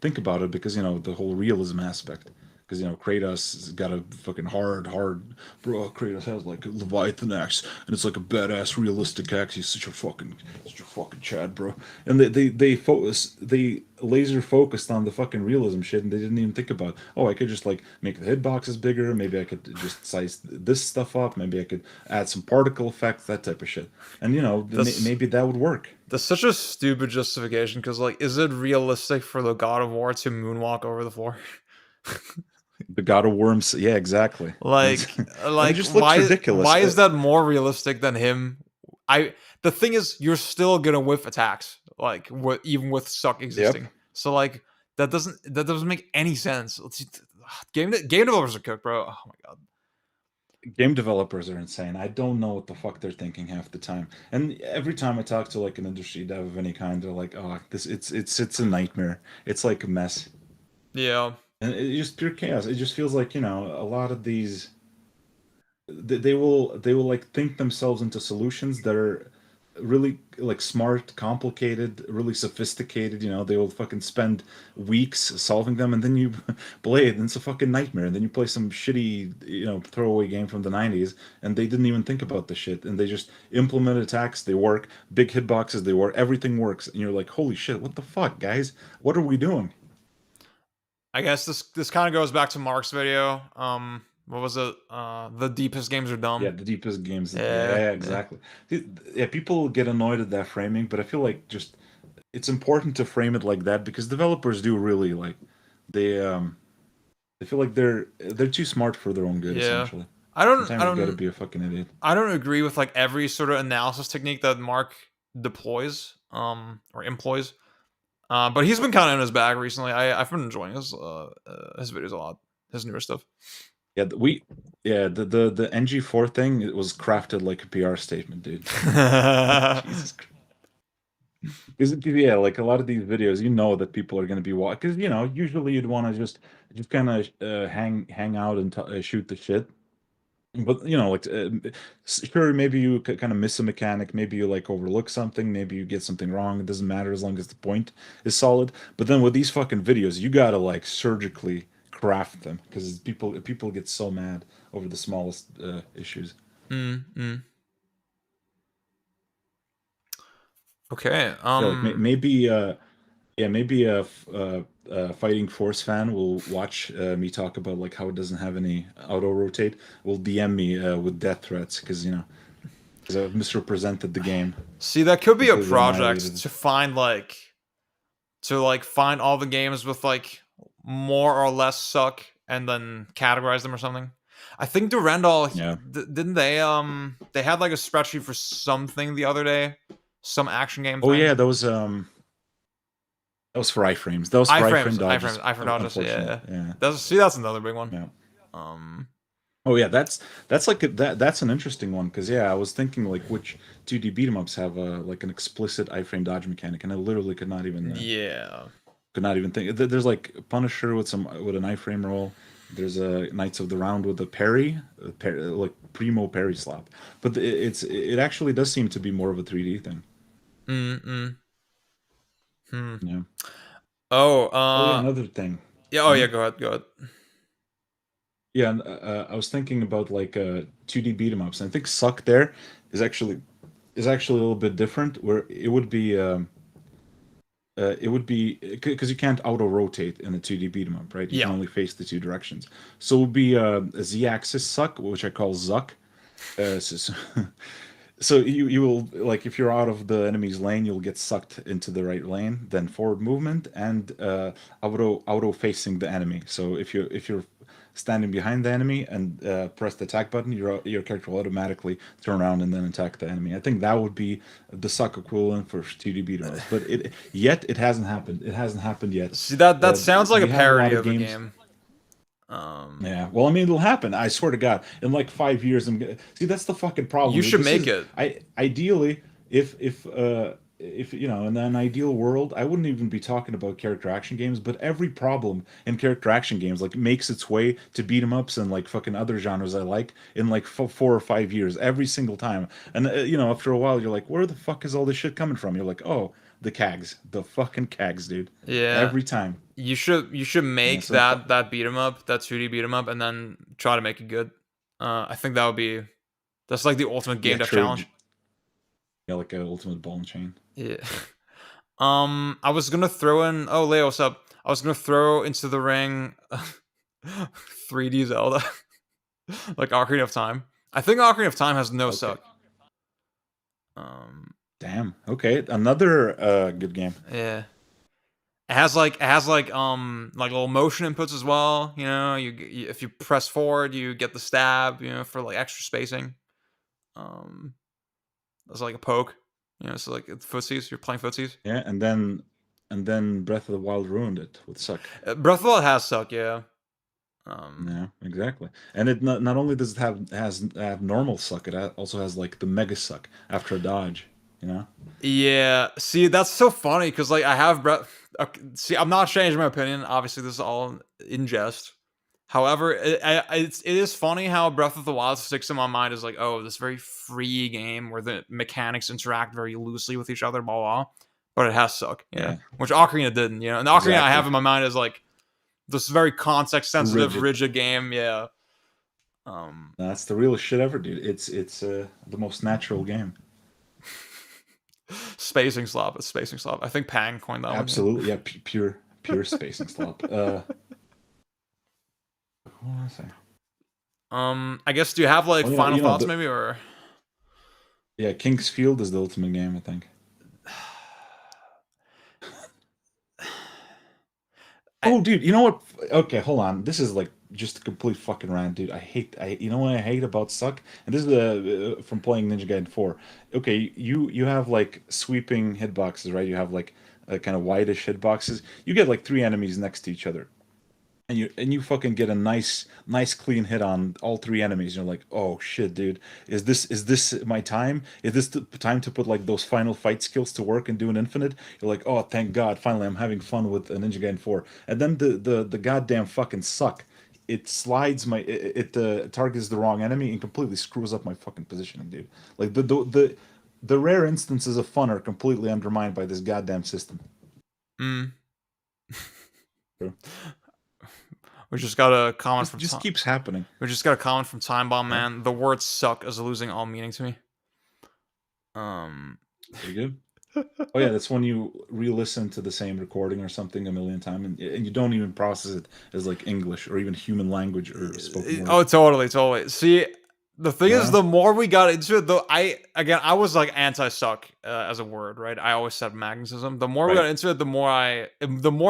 Speaker 2: think about it because the whole realism aspect. Because Kratos has got a fucking hard, bro. Kratos has like a Leviathan axe, and it's like a badass, realistic axe. He's such a fucking Chad, bro. And they laser focused on the fucking realism shit, and they didn't even think about, oh, I could just like make the hitboxes bigger. Maybe I could just size this stuff up. Maybe I could add some particle effects, that type of shit. And maybe that would work.
Speaker 3: That's such a stupid justification. Because like, is it realistic for the God of War to moonwalk over the floor?
Speaker 2: The God of Worms, yeah, exactly.
Speaker 3: Like
Speaker 2: it just looks ridiculous.
Speaker 3: Why is that more realistic than him? The thing is, you're still gonna whiff attacks, like even with suck existing.
Speaker 2: Yep.
Speaker 3: So like that doesn't make any sense. Game developers are cooked, bro. Oh my god.
Speaker 2: Game developers are insane. I don't know what the fuck they're thinking half the time. And every time I talk to like an industry dev of any kind, they're like, "Oh, it's a nightmare. It's like a mess."
Speaker 3: Yeah.
Speaker 2: And it's just pure chaos. It just feels like, a lot of these they will like think themselves into solutions that are really like smart, complicated, really sophisticated. They will fucking spend weeks solving them, and then you play it, and it's a fucking nightmare. And then you play some shitty, throwaway game from the '90s, and they didn't even think about the shit, and they just implement attacks. They work, big hitboxes. They work, everything works, and you're like, holy shit, what the fuck, guys? What are we doing?
Speaker 3: I guess this kind of goes back to Mark's video. What was it? The deepest games are dumb.
Speaker 2: Yeah, the deepest games. Yeah, exactly. Yeah, people get annoyed at that framing, but I feel like just it's important to frame it like that because developers do really like they feel like they're too smart for their own good. Essentially, sometimes you gotta be a fucking idiot.
Speaker 3: I don't agree with like every sort of analysis technique that Mark deploys or employs. But he's been kind of in his bag recently. I've been enjoying his videos a lot, his newer stuff.
Speaker 2: Yeah, the NG4 thing, it was crafted like a PR statement, dude. Jesus Christ. Yeah, like a lot of these videos, that people are going to be watching because usually you'd want to just kind of hang out and shoot the shit. But like sure, maybe you kind of miss a mechanic, maybe you like overlook something, maybe you get something wrong. It doesn't matter as long as the point is solid. But then with these fucking videos, you gotta like surgically craft them because people get so mad over the smallest issues.
Speaker 3: Okay.
Speaker 2: Maybe a Fighting Force fan will watch me talk about like how it doesn't have any auto rotate. Will DM me with death threats because I've misrepresented the game.
Speaker 3: See, that could be a project to find like to like find all the games with like more or less suck and then categorize them or something. I think Durandal,
Speaker 2: Yeah.
Speaker 3: didn't they had like a spreadsheet for something the other day, some action game
Speaker 2: Oh
Speaker 3: thing.
Speaker 2: yeah, that was for iframes. That was for iframe dodges.
Speaker 3: iframe dodges. Yeah.
Speaker 2: Yeah.
Speaker 3: That's another big one.
Speaker 2: Yeah.
Speaker 3: Um,
Speaker 2: Oh yeah, that's like that's an interesting one because I was thinking like which 2D beat 'em ups have like an explicit iframe dodge mechanic, and I literally could not even
Speaker 3: yeah.
Speaker 2: think. There's like Punisher with an iframe roll. There's a Knights of the Round with a parry, like primo parry slap. But it actually does seem to be more of a 3D thing. Yeah.
Speaker 3: Oh,
Speaker 2: Oh yeah, another thing.
Speaker 3: yeah. Oh yeah. Go ahead.
Speaker 2: Yeah, and I was thinking about like 2D beat 'em ups, and I think Suck there is actually a little bit different. Where it would be because you can't auto rotate in a 2D beat 'em up, right? You can only face the two directions. So it would be a Z-axis Suck, which I call Zuck. So you will, like, if you're out of the enemy's lane, you'll get sucked into the right lane. Then forward movement and auto facing the enemy. So if you're standing behind the enemy and press the attack button, your character will automatically turn around and then attack the enemy. I think that would be the suck equivalent for 2D beat 'em ups. But it hasn't happened. It hasn't happened yet.
Speaker 3: See, that sounds like a parody of a
Speaker 2: games.
Speaker 3: game.
Speaker 2: Yeah, well, I mean, it'll happen. I swear to God, in like 5 years, see. That's the fucking problem.
Speaker 3: You should make it.
Speaker 2: Ideally, if in an ideal world, I wouldn't even be talking about character action games. But every problem in character action games like makes its way to beat 'em ups and like fucking other genres I like in like 4 or 5 years every single time. And after a while, you're like, where the fuck is all this shit coming from? You're like, oh, the CAGs, the fucking CAGs, dude.
Speaker 3: Yeah.
Speaker 2: Every time.
Speaker 3: You should make that beat 'em up, that 2D beat 'em up, and then try to make it good. I think that's like the ultimate game dev challenge.
Speaker 2: Yeah, like an ultimate ball and chain.
Speaker 3: Yeah. I was gonna throw in. Oh, Leo, what's up? I was gonna throw into the ring 3D Zelda, like Ocarina of Time. I think Ocarina of Time has no suck.
Speaker 2: Damn. Okay, another good game.
Speaker 3: Yeah. It has like little motion inputs as well. You know, you if you press forward, you get the stab. You know, for like extra spacing. That's like a poke. You know, so like footsies. You're playing footsies.
Speaker 2: Yeah, and then Breath of the Wild ruined it with suck.
Speaker 3: Breath of the Wild has suck. Yeah.
Speaker 2: Yeah, exactly. And it not only does it have normal suck, it also has like the mega suck after a dodge. You know?
Speaker 3: Yeah. See, that's so funny because like I have See, I'm not changing my opinion. Obviously, this is all in jest. However, it is funny how Breath of the Wild sticks in my mind as like, oh, this very free game where the mechanics interact very loosely with each other, blah blah. But it has suck, yeah. Which Ocarina didn't, you know. And the Ocarina I have in my mind is like this very context sensitive, rigid game, yeah.
Speaker 2: That's the realest shit ever, dude. It's the most natural game.
Speaker 3: Spacing slop. It's spacing slop. I think Pang coined that
Speaker 2: Absolutely, one. Yeah, pure spacing slop. What was I say?
Speaker 3: I guess do you have like final thoughts maybe or?
Speaker 2: Yeah, King's Field is the ultimate game, I think. Oh, dude, you know what? Okay, hold on. This is like just a complete fucking rant, dude. You know what I hate about suck? And this is from playing Ninja Gaiden 4. Okay, you have like sweeping hitboxes, right? You have like kind of whitish hitboxes. You get like 3 enemies next to each other. And you fucking get a nice clean hit on all 3 enemies. You're like, oh shit, dude, is this my time? Is this the time to put like those final fight skills to work and do an infinite? You're like, oh, thank God, finally I'm having fun with Ninja Gaiden 4. And then the goddamn fucking suck. It slides it targets the wrong enemy and completely screws up my fucking positioning, dude. Like the rare instances of fun are completely undermined by this goddamn system.
Speaker 3: True. We just got a comment from.
Speaker 2: Just keeps happening.
Speaker 3: We just got a comment from Time Bomb Man. The word "suck" is losing all meaning to me.
Speaker 2: Pretty good. Oh yeah, that's when you re-listen to the same recording or something a million times, and you don't even process it as like English or even human language or spoken word.
Speaker 3: Oh, totally. See, The thing is, the more we got into it, though, I was like anti-suck as a word, right? I always said magnetism. The more we got into it, the more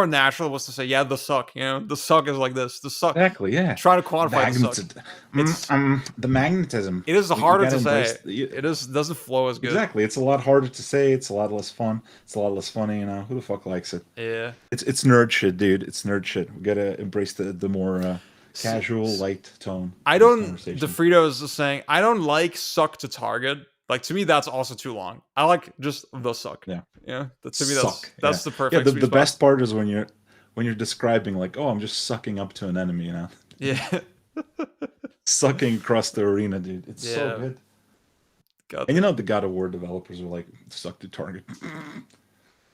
Speaker 3: natural it was to say, yeah, the suck. You know, the suck is like this. The suck.
Speaker 2: Exactly. Yeah.
Speaker 3: Try to quantify the suck. It's
Speaker 2: the magnetism.
Speaker 3: It is harder to say.
Speaker 2: It
Speaker 3: doesn't flow as good.
Speaker 2: Exactly. It's a lot harder to say. It's a lot less fun. It's a lot less funny. You know, who the fuck likes it?
Speaker 3: Yeah.
Speaker 2: It's nerd shit, dude. It's nerd shit. We gotta embrace the more casual, light tone.
Speaker 3: DeFritos is saying, I don't like suck to target. Like, to me, that's also too long. I like just the suck.
Speaker 2: Yeah.
Speaker 3: Yeah. To me, that's the perfect.
Speaker 2: Yeah. The best part is when you're describing like, oh, I'm just sucking up to an enemy. You know.
Speaker 3: Yeah.
Speaker 2: Sucking across the arena, dude. It's so good. And you know, the God of War developers were like, suck to target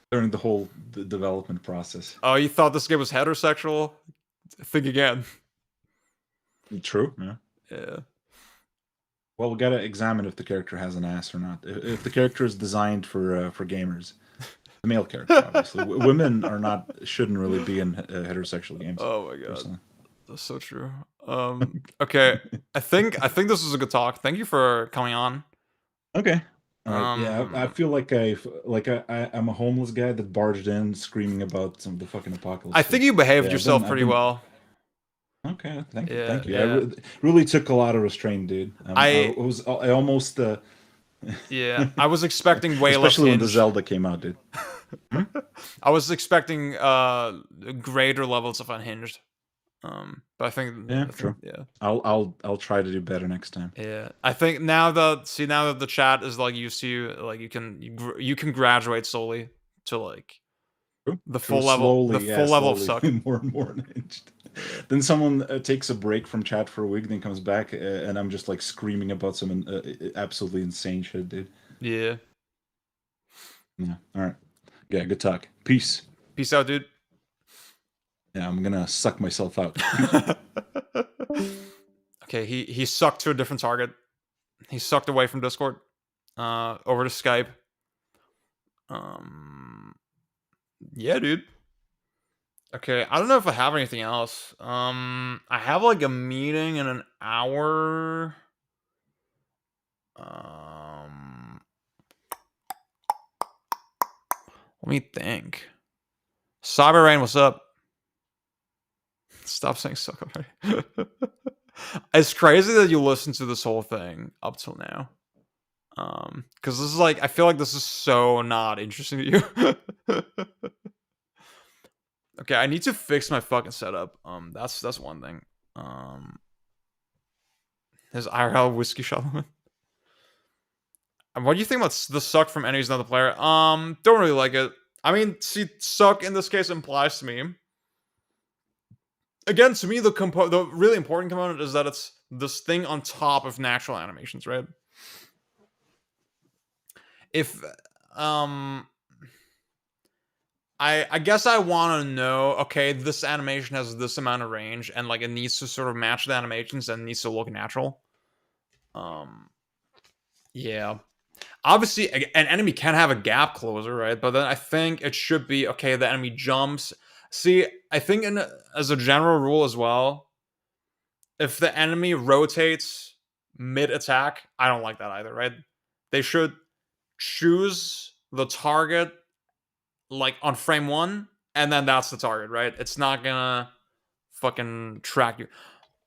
Speaker 2: during the whole development process.
Speaker 3: Oh, you thought this game was heterosexual? Think again.
Speaker 2: True. Yeah.
Speaker 3: Yeah.
Speaker 2: Well, we gotta examine if the character has an ass or not. If the character is designed for gamers, the male character, obviously. Women shouldn't really be in heterosexual games.
Speaker 3: Oh my god,
Speaker 2: personally.
Speaker 3: That's so true. Okay, I think this was a good talk. Thank you for coming on.
Speaker 2: Okay. Yeah, I feel like I'm a homeless guy that barged in screaming about the fucking apocalypse.
Speaker 3: I think you behaved yourself pretty well.
Speaker 2: Okay, thank you. I really took a lot of restraint, dude. I almost.
Speaker 3: Yeah, I was expecting way less.
Speaker 2: Especially when the Zelda came out, dude.
Speaker 3: I was expecting greater levels of unhinged. But I think
Speaker 2: true.
Speaker 3: Yeah,
Speaker 2: I'll try to do better next time.
Speaker 3: Yeah, I think now that the chat is like used to you, like you can graduate slowly to like the full level, level of suck.
Speaker 2: More and more unhinged. Then someone takes a break from chat for a week, then comes back, and I'm just like screaming about some absolutely insane shit, dude.
Speaker 3: Yeah.
Speaker 2: Yeah. All right. Yeah. Good talk. Peace.
Speaker 3: Peace out, dude.
Speaker 2: Yeah, I'm gonna suck myself out.
Speaker 3: Okay, he sucked to a different target. He sucked away from Discord, over to Skype. Yeah, dude. Okay, I don't know if I have anything else. I have like a meeting in an hour. Let me think. Cyber Rain, what's up? Stop saying suck already. It's crazy that you listened to this whole thing up till now. Because this is like, I feel like this is so not interesting to you. Okay, I need to fix my fucking setup. That's one thing. His IRL whiskey shotgun. What do you think about the suck from enemies not the player? Don't really like it. I mean, see, suck in this case implies to me. Again, to me, the really important component is that it's this thing on top of natural animations, right? If I guess I want to know, okay, this animation has this amount of range, and like it needs to sort of match the animations and needs to look natural. Yeah. Obviously, an enemy can have a gap closer, right? But then I think it should be, okay, the enemy jumps. See, I think as a general rule as well, if the enemy rotates mid-attack, I don't like that either, right? They should choose the target like on frame 1, and then that's the target, right? It's not gonna fucking track you.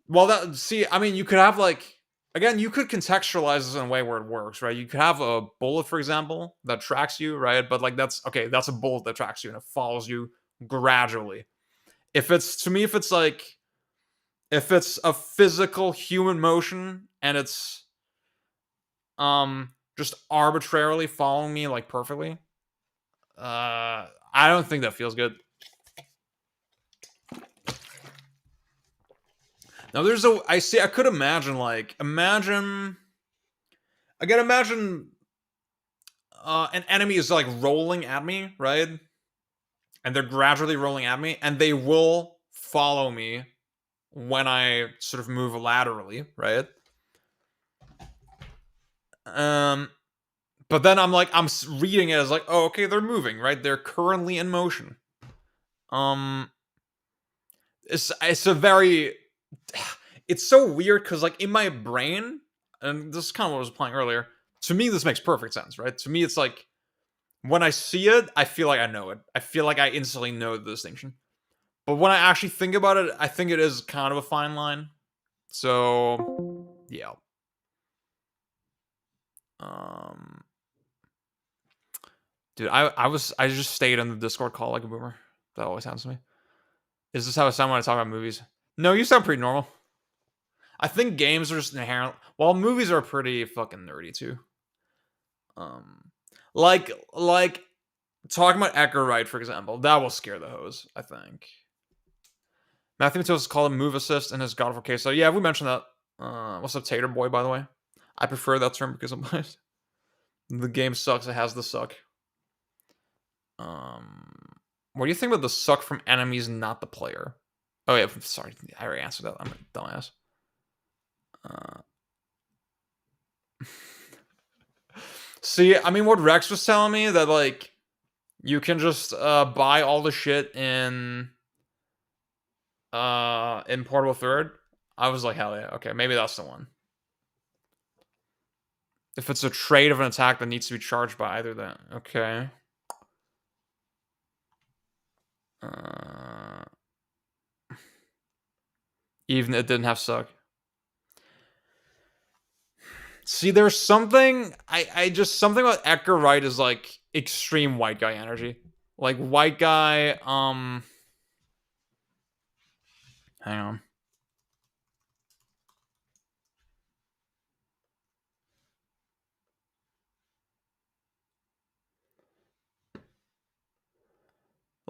Speaker 3: Well, I mean, you could have like, again, you could contextualize this in a way where it works, right? You could have a bullet, for example, that tracks you, right? But like that's a bullet that tracks you and it follows you gradually. If it's a physical human motion and it's just arbitrarily following me like perfectly, I don't think that feels good. Now I could imagine an enemy is like rolling at me, right? And they're gradually rolling at me, and they will follow me when I sort of move laterally, right? But then I'm reading it as like, oh, okay, they're moving, right? They're currently in motion. It's so weird because like in my brain, and this is kind of what I was playing earlier. To me, this makes perfect sense, right? To me, it's like when I see it, I feel like I know it. I feel like I instantly know the distinction. But when I actually think about it, I think it is kind of a fine line. So, yeah. Dude, I just stayed on the Discord call like a boomer. That always happens to me. Is this how I sound when I talk about movies? No, you sound pretty normal. I think games are just inherent. Well, movies are pretty fucking nerdy too. Like talking about Edgar Wright, for example, that will scare the hose, I think. Matthew Matos called him move assist in his God of War case. So yeah, we mentioned that. What's up, Tater Boy, by the way? I prefer that term because I'm biased. The game sucks, it has the suck. What do you think about the suck from enemies, not the player? Oh yeah, sorry, I already answered that. I'm a dumbass. See, I mean, what Rex was telling me, that like you can just buy all the shit in Portable Third. I was like, hell yeah, okay, maybe that's the one. If it's a trade of an attack that needs to be charged by either then, okay. Even it didn't have suck. See, there's something I just something about Edgar Wright is like extreme white guy energy. Like white guy, hang on.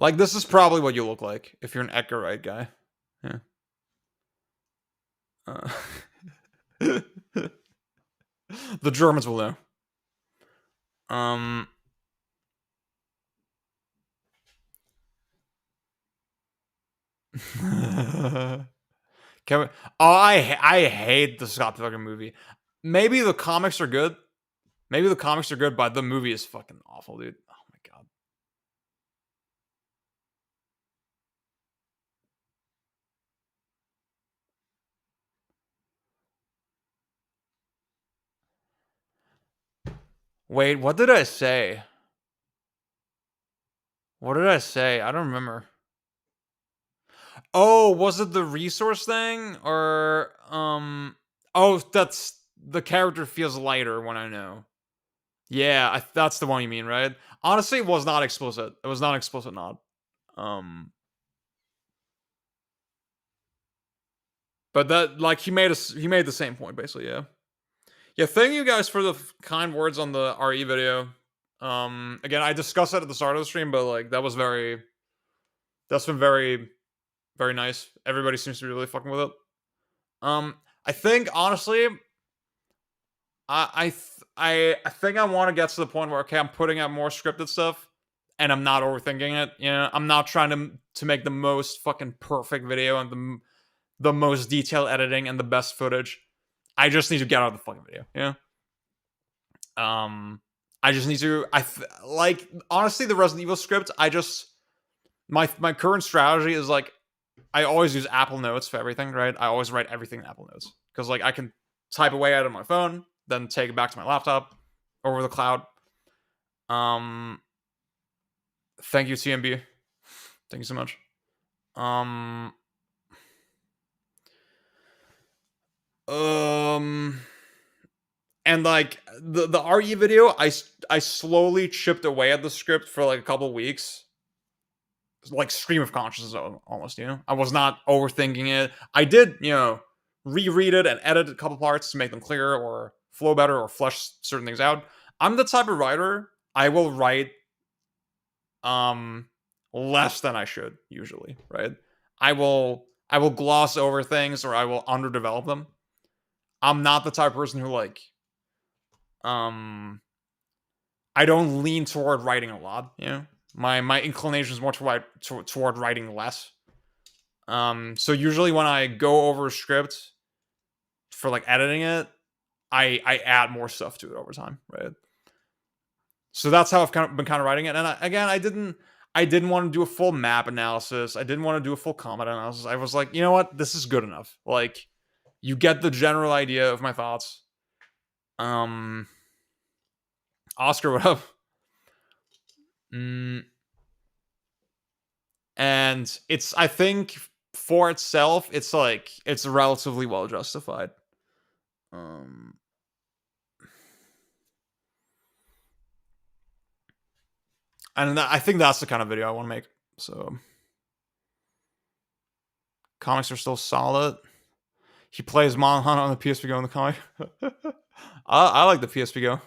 Speaker 3: Like this is probably what you look like if you're an Edgar Wright guy. Yeah. The Germans will know. Kevin, oh, I hate the Scott Pilgrim movie. Maybe the comics are good. Maybe the comics are good, but the movie is fucking awful, dude. Oh my god. Wait, what did I say? What did I say? I don't remember. Oh, was it the resource thing? Or, oh, that's, the character feels lighter when I know. Yeah, that's the one you mean, right? Honestly, it was not explicit. It was not explicit nod. But that, like, he made the same point, basically, yeah. Yeah, thank you guys for the kind words on the RE video. Again, I discussed that at the start of the stream, but, like, that's been very, very nice. Everybody seems to be really fucking with it. I think, honestly, I think I want to get to the point where, okay, I'm putting out more scripted stuff, and I'm not overthinking it. You know, I'm not trying to make the most fucking perfect video and the most detailed editing and the best footage. I just need to get out of the fucking video. You know? I just need to. Like, honestly, the Resident Evil script. My current strategy is like, I always use Apple Notes for everything. Right? I always write everything in Apple Notes because like I can type away out of my phone, then take it back to my laptop over the cloud. Thank you, TMB. Thank you so much. And like the RE video, I slowly chipped away at the script for like a couple weeks. Like stream of consciousness almost, you know? I was not overthinking it. I did, you know, reread it and edit a couple parts to make them clearer or flow better or flesh certain things out. I'm the type of writer, I will write less than I should usually, right? I will gloss over things or I will underdevelop them. I'm not the type of person who like I don't lean toward writing a lot, you know? My inclination is more toward writing less. So usually when I go over a script for like editing it, I add more stuff to it over time, right? So that's how I've been writing it. And I didn't want to do a full map analysis. I didn't want to do a full comment analysis. I was like, you know what? This is good enough. Like, you get the general idea of my thoughts. Oscar, what up? And it's, I think for itself, it's like, it's relatively well justified. And I think that's the kind of video I want to make. So comics are still solid. He plays Monhan on the PSP Go in the comic. I like the PSP Go.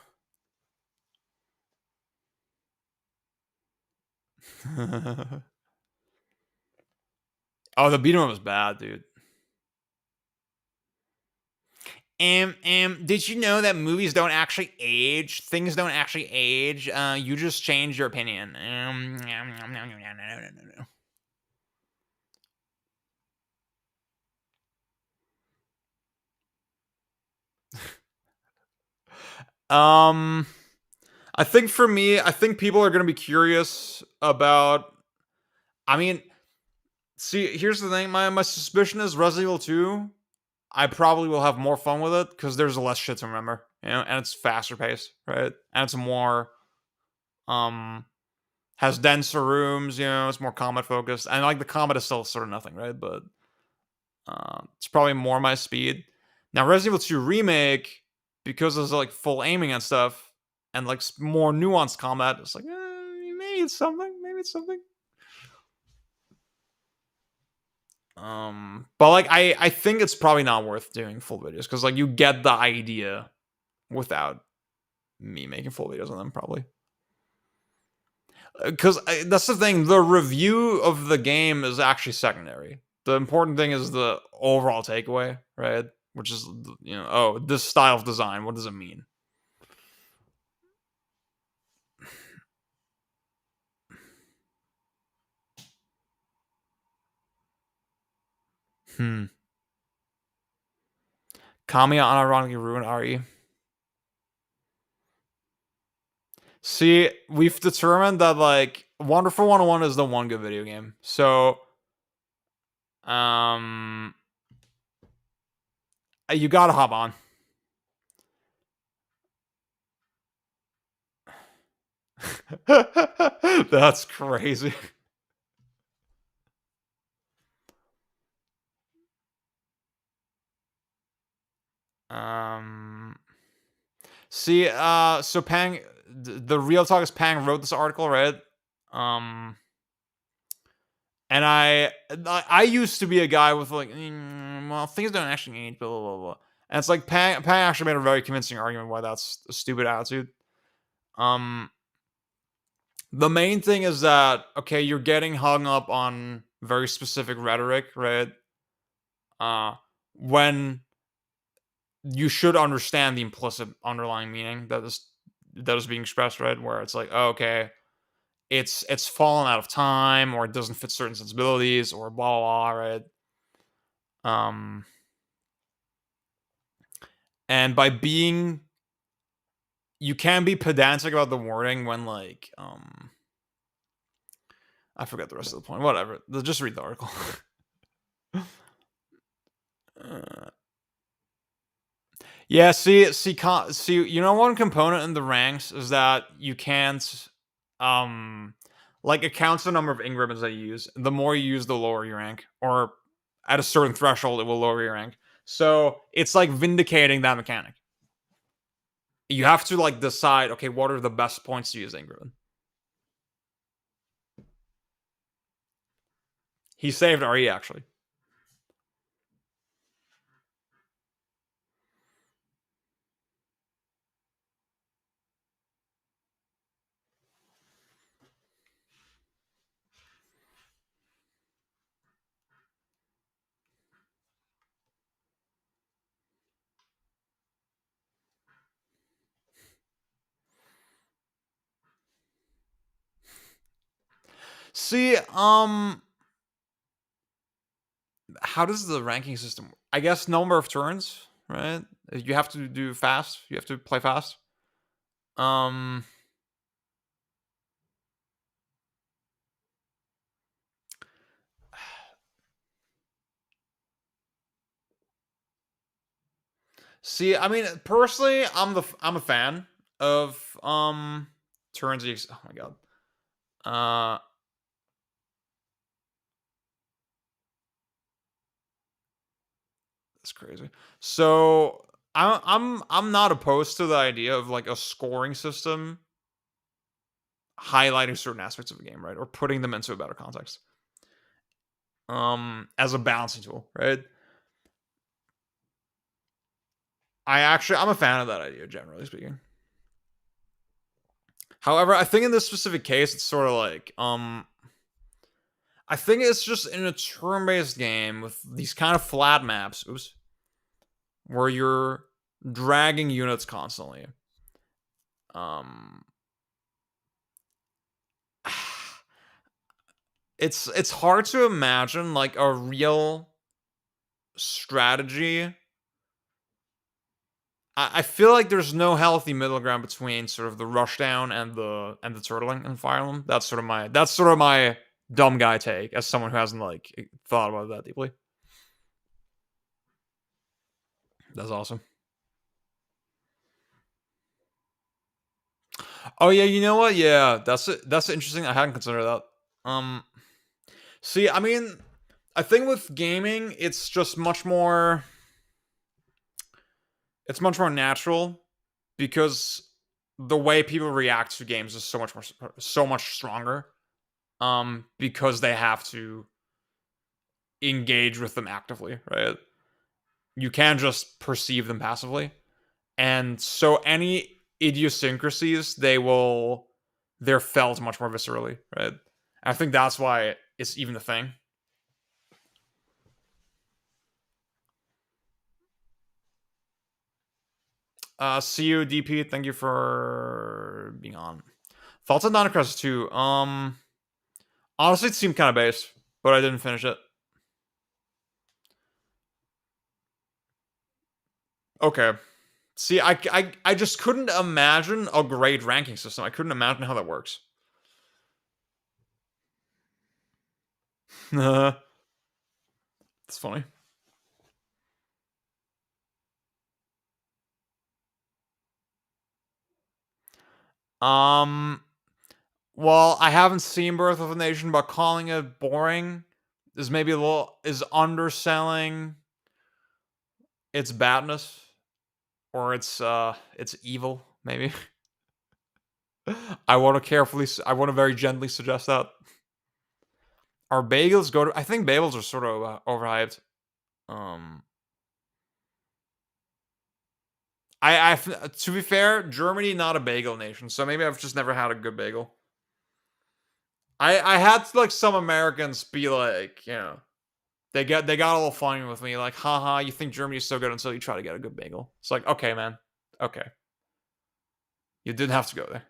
Speaker 3: Oh, the beat 'em up was bad, dude. Did you know that movies don't actually age? Things don't actually age. You just change your opinion. I think for me, I think people are gonna be curious about. I mean, see, here's the thing. My suspicion is Resident Evil 2. I probably will have more fun with it because there's less shit to remember, and it's faster paced, right? And it's more, has denser rooms, it's more combat focused, and like the combat is still sort of nothing, right? But it's probably more my speed. Now, Resident Evil 2 Remake, because there's like full aiming and stuff, and like more nuanced combat, it's like maybe it's something, maybe it's something. But like I think it's probably not worth doing full videos because like you get the idea without me making full videos on them probably. Because that's the thing, the review of the game is actually secondary. The important thing is the overall takeaway, right? Which is, oh, this style of design, what does it mean? Kamiya unironically ruined RE. See, we've determined that like Wonderful 101 is the one good video game. So you gotta hop on. That's crazy. See, so Pang, the real talk is Pang wrote this article, right? And I used to be a guy with like, well, things don't actually age, blah, blah, blah, blah. And it's like Pang actually made a very convincing argument why that's a stupid attitude. The main thing is that, okay, you're getting hung up on very specific rhetoric, right? When you should understand the implicit underlying meaning that is being expressed, right? Where it's like, oh, okay, it's fallen out of time, or it doesn't fit certain sensibilities, or blah blah blah, right? And by being, you can be pedantic about the wording when like, I forget the rest of the point. Whatever, just read the article. Yeah, see, one component in the ranks is that you can't, like, it counts the number of ink ribbons that you use. The more you use, the lower your rank, or at a certain threshold, it will lower your rank. So it's like vindicating that mechanic. You have to like decide, okay, what are the best points to use ink ribbon? He saved RE actually. See, how does the ranking system work? I guess number of turns, right? You have to do fast. You have to play fast. See, I mean, personally, I'm a fan of turns. Oh my god. That's crazy. So I'm not opposed to the idea of like a scoring system highlighting certain aspects of a game, right? Or putting them into a better context. As a balancing tool, right? I'm a fan of that idea, generally speaking. However, I think in this specific case, it's sort of like, I think it's just in a turn-based game with these kind of flat maps, where you're dragging units constantly. It's hard to imagine like a real strategy. I feel like there's no healthy middle ground between sort of the rushdown and the turtling in Fire Emblem. That's sort of my dumb guy take as someone who hasn't like thought about that deeply. That's awesome. Oh yeah, you know what? Yeah, that's interesting. I hadn't considered that. See, I mean, I think with gaming, it's just much more. It's much more natural because the way people react to games is so much stronger. Because they have to engage with them actively, right? You can't just perceive them passively. And so any idiosyncrasies, they're felt much more viscerally, right? I think that's why it's even the thing. See you, DP. Thank you for being on. Thoughts on Dino Crisis 2? Honestly, it seemed kind of base, but I didn't finish it. Okay. See, I just couldn't imagine a great ranking system. I couldn't imagine how that works. It's funny. Well, I haven't seen Birth of a Nation, but calling it boring is underselling its badness or its evil, maybe. I want to very gently suggest that. Are bagels go to? I think bagels are sort of overhyped. To be fair, Germany not a bagel nation, so maybe I've just never had a good bagel. I had like some Americans be like, they got a little funny with me, like, haha, you think Germany's so good until you try to get a good bagel. It's like, okay, man, okay, you didn't have to go there.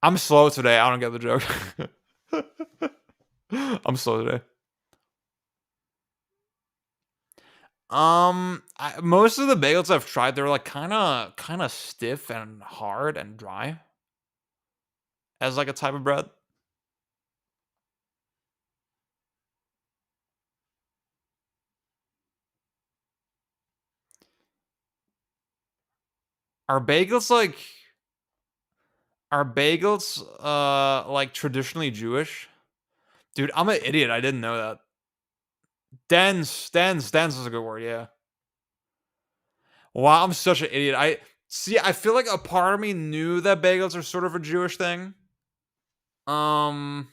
Speaker 3: I'm slow today. I don't get the joke. I'm slow today. Most of the bagels I've tried, they're like kind of stiff and hard and dry as like a type of bread. Are bagels like like traditionally Jewish? Dude, I'm an idiot. I didn't know that. Dense is a good word, yeah. Wow, I'm such an idiot. I feel like a part of me knew that bagels are sort of a Jewish thing. But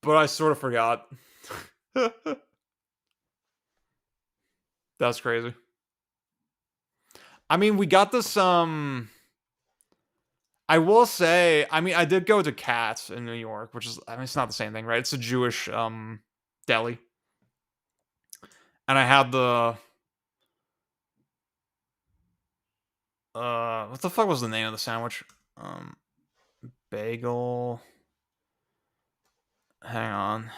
Speaker 3: I sort of forgot. That's crazy. I mean, we got this I will say, I mean, I did go to Katz in New York, which is, I mean, it's not the same thing, right? It's a Jewish deli. And I had what the fuck was the name of the sandwich? Bagel. Hang on.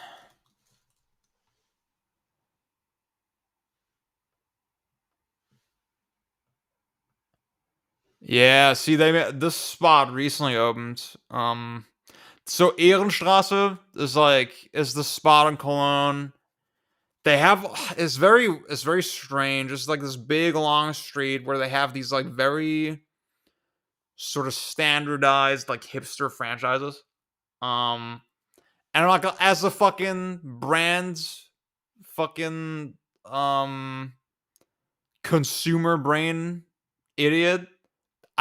Speaker 3: Yeah, see, this spot recently opened. So Ehrenstraße is the spot in Cologne. They have it's very strange. It's like this big long street where they have these like very sort of standardized like hipster franchises. Um, and like as a fucking brand, fucking consumer brain idiot.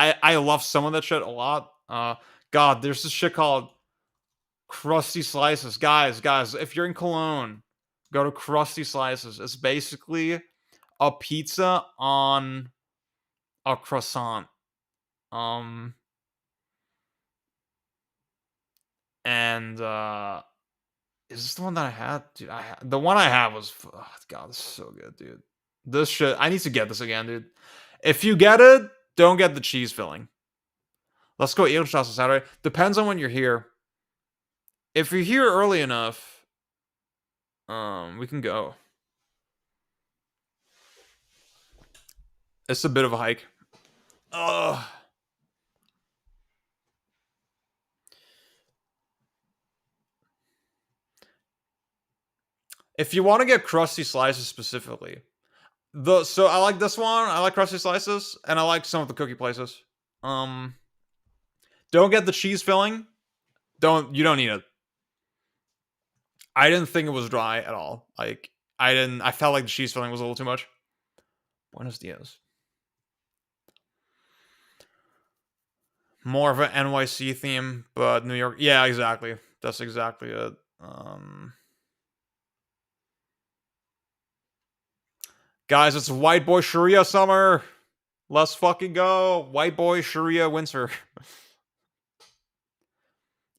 Speaker 3: I love some of that shit a lot. God, there's this shit called Krusty Slices. Guys, if you're in Cologne, go to Krusty Slices. It's basically a pizza on a croissant. And is this the one that I had? Dude, the one I had was God, this is so good, dude. This shit, I need to get this again, dude. If you get it, don't get the cheese filling. Let's go Ehrenstrasse Saturday. Depends on when you're here. If you're here early enough, we can go. It's a bit of a hike. Ugh. If you want to get Krusty Slices specifically, so I like this one. I like Krusty Slices, and I like some of the cookie places. Don't get the cheese filling. You don't need it. I didn't think it was dry at all. Like I felt like the cheese filling was a little too much. Buenos dias. More of an NYC theme, but New York. Yeah, exactly. That's exactly it. Guys, it's White Boy Sharia summer. Let's fucking go. White Boy Sharia winter.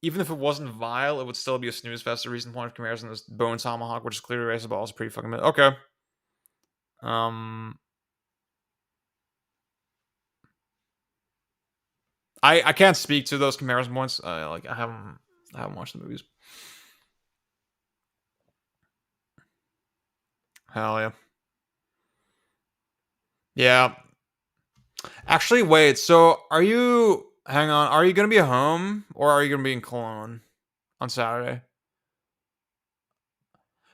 Speaker 3: Even if it wasn't vile, it would still be a snooze fest. The recent point of comparison is Bone Tomahawk, which is clearly raceable. It's pretty fucking mid. Okay. I can't speak to those comparison points. I haven't watched the movies. Hell yeah. Yeah. Actually, wait. So, hang on. Are you gonna be home or are you gonna be in Cologne on Saturday?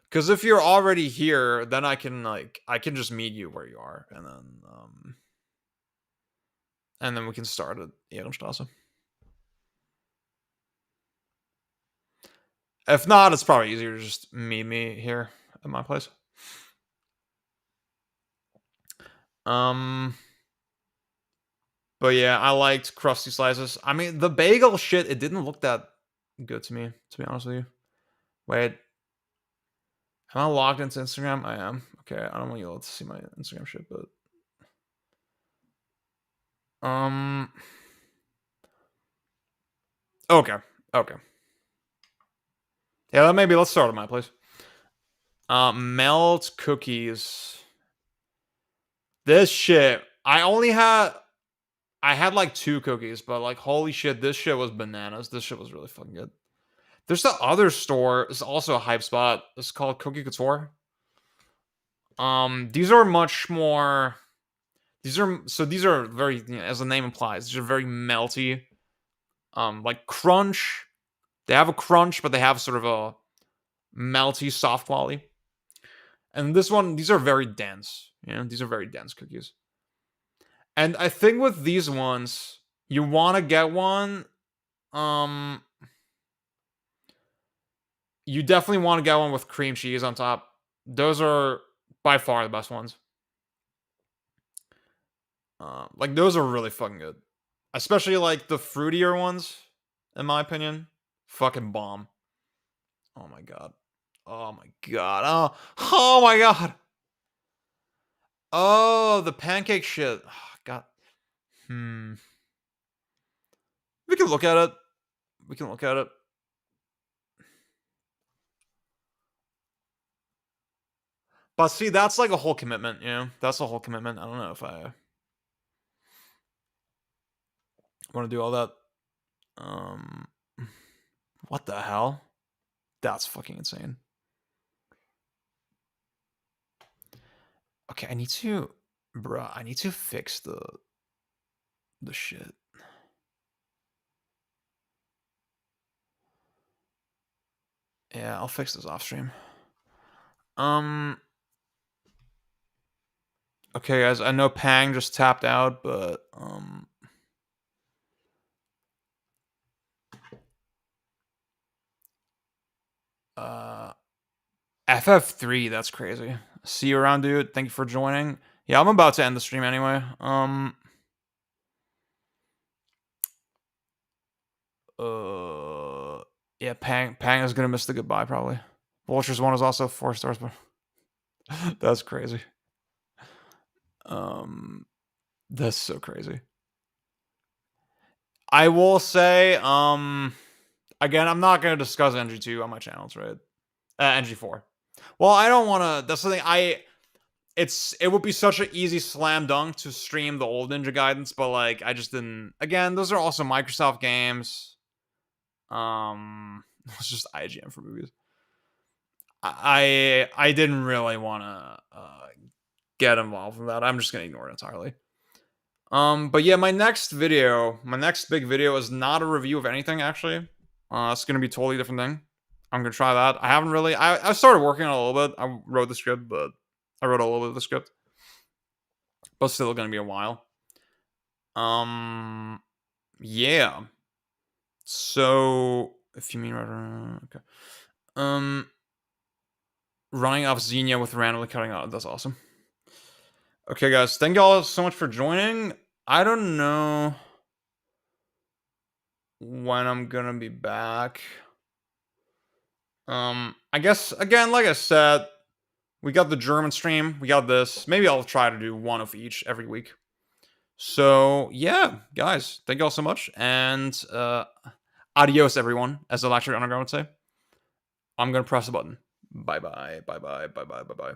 Speaker 3: Because if you're already here, then I can just meet you where you are, and then we can start at Ehrenstrasse. If not, it's probably easier to just meet me here at my place. But yeah, I liked Krusty Slices. I mean, the bagel shit, it didn't look that good to me, to be honest with you. Wait. Am I logged into Instagram? I am. Okay, I don't want you all to see my Instagram shit, but okay. Yeah, maybe let's start at my place. Melt cookies. This shit. I had like 2 cookies, but like holy shit, this shit was bananas. This shit was really fucking good. There's the other store. It's also a hype spot. It's called Cookie Couture. These are much more. These are very, as the name implies, these are very melty. Like crunch. They have a crunch, but they have sort of a melty, soft quality. And these are very dense. These are very dense cookies. And I think with these ones, you want to get one. You definitely want to get one with cream cheese on top. Those are by far the best ones. Like those are really fucking good, especially like the fruitier ones. In my opinion, fucking bomb. Oh my god. Oh my god. Oh my god. Oh, the pancake shit. Oh, god. We can look at it. But see, that's like a whole commitment, That's a whole commitment. I don't know if I want to do all that. What the hell? That's fucking insane. Okay, I need to fix the the shit. Yeah, I'll fix this off stream. Okay, guys, I know Pang just tapped out, but FF3, that's crazy. See you around, dude. Thank you for joining. Yeah, I'm about to end the stream anyway. Yeah, Pang is gonna miss the goodbye probably. Vultures 1 is also 4 stars, but that's crazy. That's so crazy. I will say, again, I'm not gonna discuss NG2 on my channels, right? NG4. Well, I don't want to. That's the thing. It would be such an easy slam dunk to stream the old Ninja Gaidens, but like I just didn't. Again, those are also Microsoft games. It's just IGN for movies. I didn't really want to get involved in that. I'm just gonna ignore it entirely. But yeah, my next big video is not a review of anything actually. It's gonna be a totally different thing. I'm gonna try that. I haven't really. I started working on it a little bit. I wrote the script, but I wrote a little bit of the script, but still gonna be a while. Yeah. So if you mean right, okay. Running off Xenia with randomly cutting out. That's awesome. Okay, guys. Thank y'all so much for joining. I don't know when I'm gonna be back. I guess again, like I said, we got the German stream. We got this. Maybe I'll try to do one of each every week. So yeah, guys, thank y'all so much, and adios, everyone, as the Electric Underground would say. I'm gonna press the button. Bye bye. Bye bye. Bye bye. Bye bye.